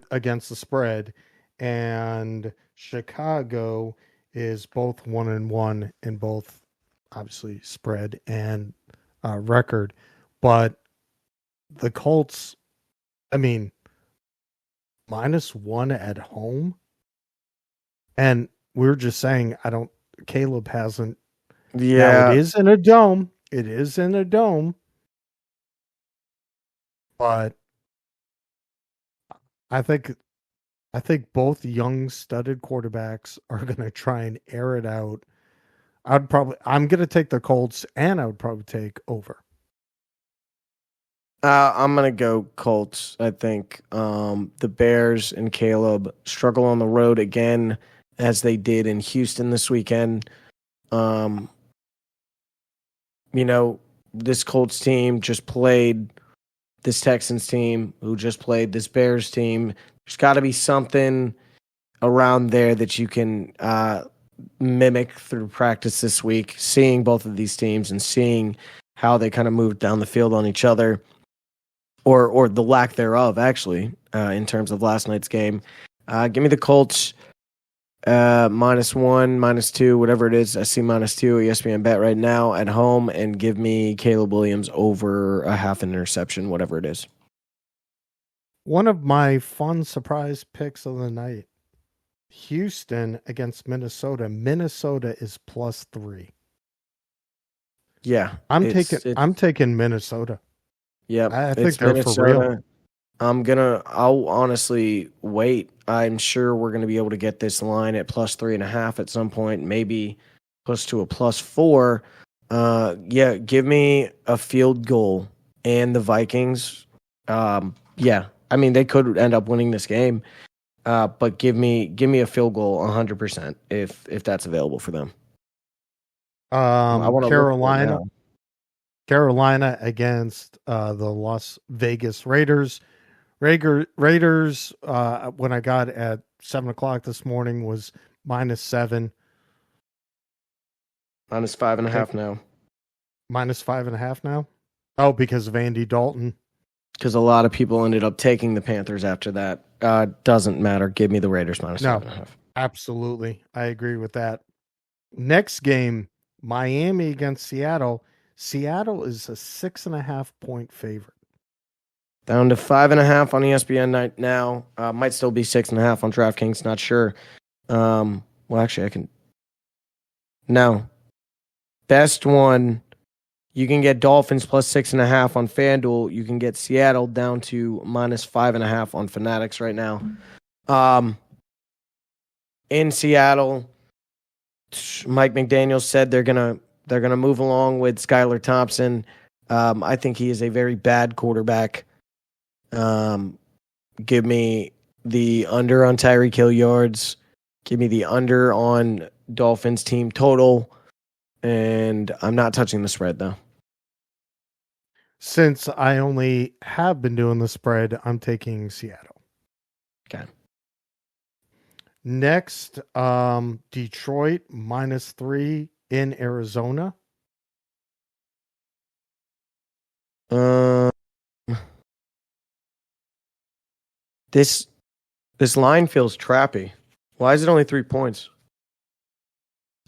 against the spread, and Chicago is both 1-1 in both, obviously, spread and record. But the Colts, I mean, -1 at home. And we were just saying, Caleb hasn't. Yeah. Now, it is in a dome. It is in a dome. But I think both young studded quarterbacks are going to try and air it out. I'm going to take the Colts, and I would probably take over. I'm going to go Colts. I think the Bears and Caleb struggle on the road again, as they did in Houston this weekend. This Colts team just played this Texans team, who just played this Bears team. There's got to be something around there that you can mimic through practice this week, seeing both of these teams and seeing how they kind of moved down the field on each other, or the lack thereof, actually, in terms of last night's game. Give me the Colts -1, -2, whatever it is. I see -2 ESPN bet right now at home, and give me Caleb Williams over a half an interception, whatever it is. One of my fun surprise picks of the night, Houston against Minnesota. Minnesota is +3. Yeah, I'm taking Minnesota. Yeah, I think they're Minnesota. For real. I'll honestly wait. I'm sure we're going to be able to get this line at +3.5 at some point, maybe close to a +4. Give me a field goal and the Vikings. I mean, they could end up winning this game, but give me a field goal 100% if that's available for them. Carolina against the Las Vegas Raiders. Raiders, when I got at 7:00 this morning, was -7. -5.5 now. -5.5 now? Oh, because of Andy Dalton. Because a lot of people ended up taking the Panthers after that. Doesn't matter. Give me the Raiders -5.5. Absolutely. I agree with that. Next game, Miami against Seattle. Seattle is a 6.5 point favorite. Down to 5.5 on ESPN night now. Might still be 6.5 on DraftKings. Not sure. Well, actually, I can. No. Best one. You can get Dolphins +6.5 on FanDuel. You can get Seattle down to -5.5 on Fanatics right now. In Seattle, Mike McDaniel said they're gonna move along with Skylar Thompson. I think he is a very bad quarterback. Give me the under on Tyreek Hill yards. Give me the under on Dolphins team total. And I'm not touching the spread, though. Since I only have been doing the spread, I'm taking Seattle. Okay. Next, Detroit -3 in Arizona. This line feels trappy. Why is it only 3 points?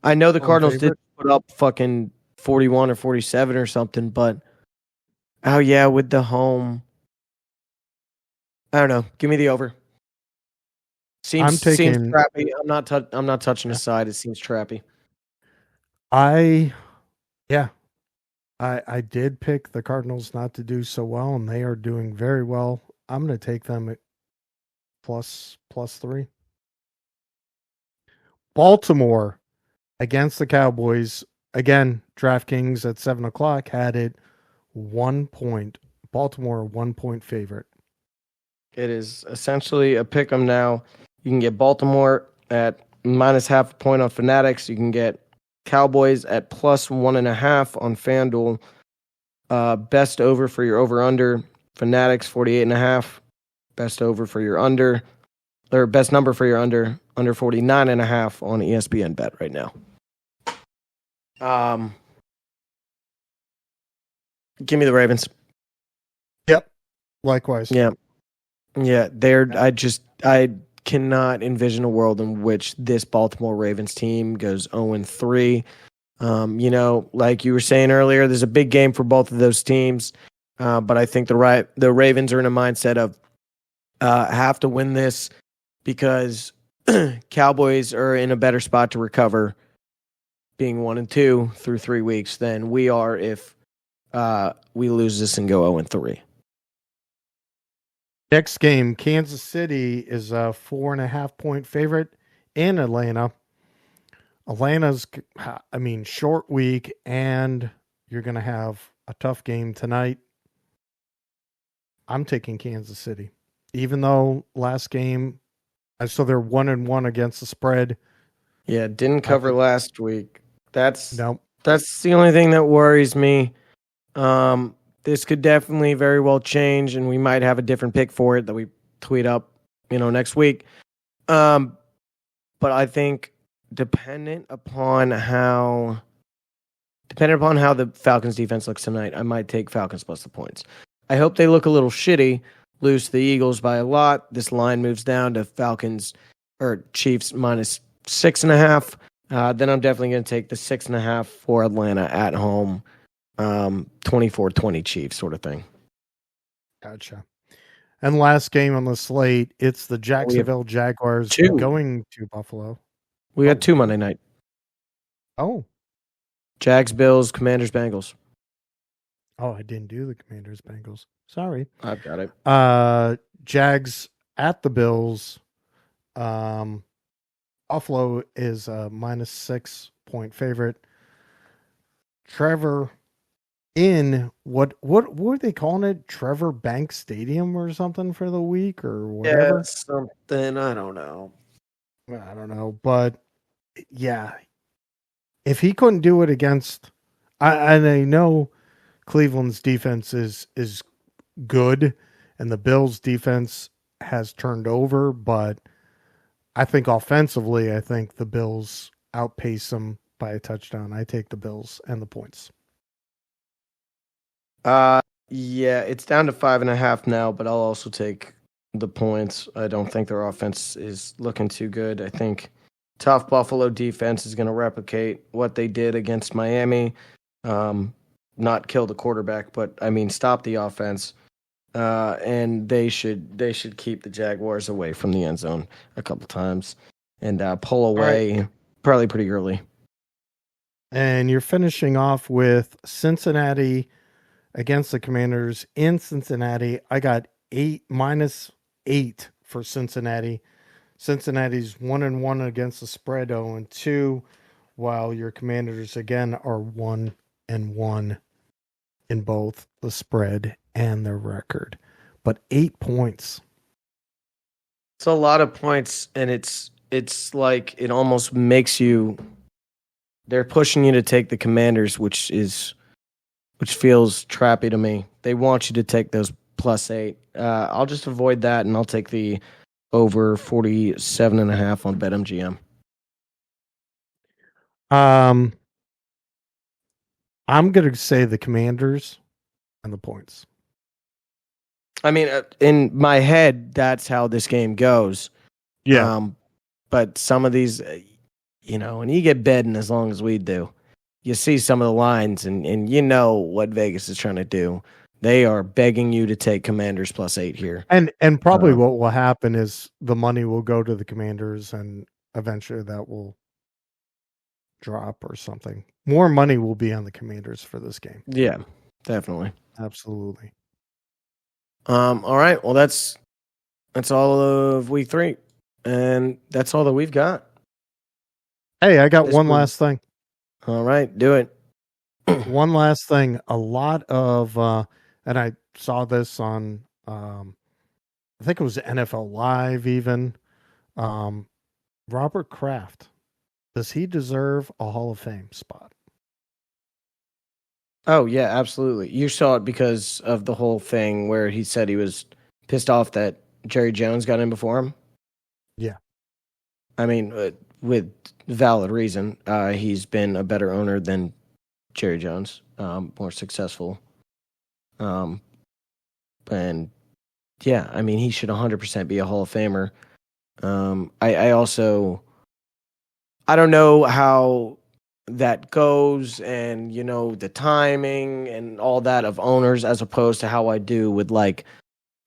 I know the Cardinals did put up fucking 41 or 47 or something, but oh yeah, with the home, I don't know. Give me the over. Seems trappy. I'm not touching the side. It seems trappy. I did pick the Cardinals not to do so well, and they are doing very well. I'm going to take them at +3. Baltimore against the Cowboys. Again, DraftKings at 7:00 had it 1 point. Baltimore 1 point favorite. It is essentially a pick 'em now. You can get Baltimore at -0.5 point on Fanatics. You can get Cowboys at +1.5 on FanDuel. Best over for your over/under. Fanatics 48.5. Best over for your under, or best number for your under 49.5 on ESPN bet right now. Give me the Ravens. Yep. Likewise. Yeah. I cannot envision a world in which this Baltimore Ravens team goes 0-3. Like you were saying earlier, there's a big game for both of those teams. But I think the Ravens are in a mindset of have to win this because Cowboys are in a better spot to recover being 1-2 through 3 weeks than we are if we lose this and go 0-3. Next game, Kansas City is a 4.5-point favorite in Atlanta. Atlanta's, short week, and you're going to have a tough game tonight. I'm taking Kansas City, even though last game, I saw they're 1-1 against the spread. Yeah, didn't cover last week. That's the only thing that worries me. This could definitely very well change, and we might have a different pick for it that we tweet up, next week. But I think dependent upon how the Falcons defense looks tonight, I might take Falcons plus the points. I hope they look a little shitty, lose to the Eagles by a lot. This line moves down to Falcons or Chiefs minus 6.5. Then I'm definitely going to take the 6.5 for Atlanta at home, 24-20 Chiefs sort of thing. Gotcha. And last game on the slate, it's the Jacksonville Jaguars going to Buffalo. We got 2 Monday night. Oh. Jags, Bills, Commanders, Bengals. Oh, I didn't do the Commanders, Bengals. Sorry. I've got it. Jags at the Bills. Buffalo is a minus 6-point favorite. Trevor in what were they calling it? Trevor Bank Stadium or something for the week or whatever? Yeah, something. I don't know. But yeah, if he couldn't do it against, and I know Cleveland's defense is good, and the Bills' defense has turned over, but I think offensively, the Bills outpace them by a touchdown. I take the Bills and the points. Yeah, it's down to 5.5 now, but I'll also take the points. I don't think their offense is looking too good. I think tough Buffalo defense is going to replicate what they did against Miami. Not kill the quarterback, but stop the offense. And they should keep the Jaguars away from the end zone a couple times and pull away probably pretty early. And you're finishing off with Cincinnati against the Commanders in Cincinnati. I got minus 8 for Cincinnati. Cincinnati's 1-1 against the spread, 0-2, while your Commanders again are 1-1 in both the spread and their record. But 8 points. It's a lot of points, and it's like it almost makes you. They're pushing you to take the Commanders, which feels trappy to me. They want you to take those plus 8. I'll just avoid that, and I'll take the over 47.5 on BetMGM. I'm going to say the Commanders and the points. In my head, that's how this game goes. Yeah. But some of these, when you get betting as long as we do, you see some of the lines and you know what Vegas is trying to do. They are begging you to take Commanders plus 8 here. And probably what will happen is the money will go to the Commanders and eventually that will drop or something. More money will be on the Commanders for this game. Yeah, definitely. Absolutely. All right. Well, that's all of week 3. And that's all that we've got. Hey, I got one last thing. All right, do it. One last thing. A lot of, and I saw this on, I think it was NFL Live even. Robert Kraft. Does he deserve a Hall of Fame spot? Oh, yeah, absolutely. You saw it because of the whole thing where he said he was pissed off that Jerry Jones got in before him. Yeah. With valid reason. He's been a better owner than Jerry Jones, more successful. And yeah, he should 100% be a Hall of Famer. I don't know how that goes and, you know, the timing and all that of owners as opposed to how I do with, like,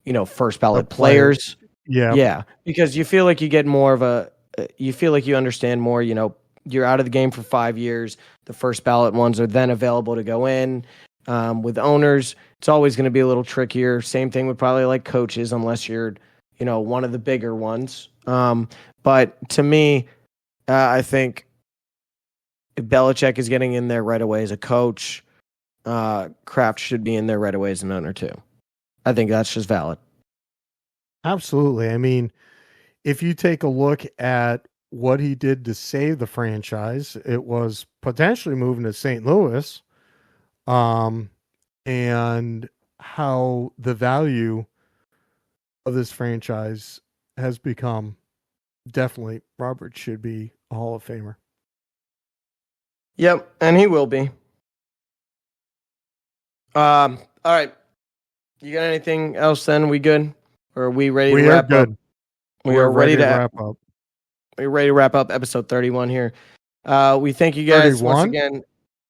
you know, first ballot players. Yeah. Yeah. Because you feel like you get more of you feel like you understand more, you know, you're out of the game for 5 years. The first ballot ones are then available to go in. With owners, it's always going to be a little trickier. Same thing with probably like coaches, unless you're, you know, one of the bigger ones. But to me, I think if Belichick is getting in there right away as a coach, Kraft should be in there right away as an owner too. I think that's just valid. Absolutely. I mean, if you take a look at what he did to save the franchise, it was potentially moving to St. Louis, and how the value of this franchise has become. Definitely, Robert should be a Hall of Famer. Yep, and he will be. All right. You got anything else then? We good? Or are we ready to wrap up? We're ready to wrap up. We're ready to wrap up episode 31 here. We thank you guys 31? once again.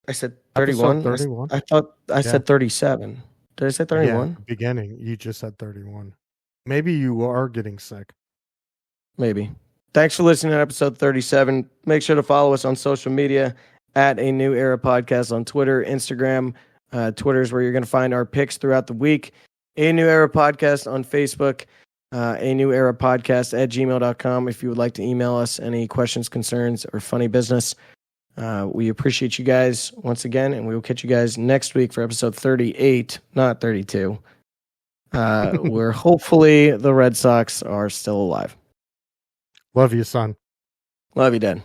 I said 31. 31. I thought I said 37. Did I say 31? Yeah, beginning. You just said 31. Maybe you are getting sick. Maybe. Thanks for listening to episode 37. Make sure to follow us on social media at A New Era Podcast on Twitter, Instagram. Twitter is where you're going to find our picks throughout the week. A New Era Podcast on Facebook. A New Era Podcast at gmail.com if you would like to email us any questions, concerns, or funny business. We appreciate you guys once again, and we will catch you guys next week for episode 38, not 32, where hopefully the Red Sox are still alive. Love you, son. Love you, Dad.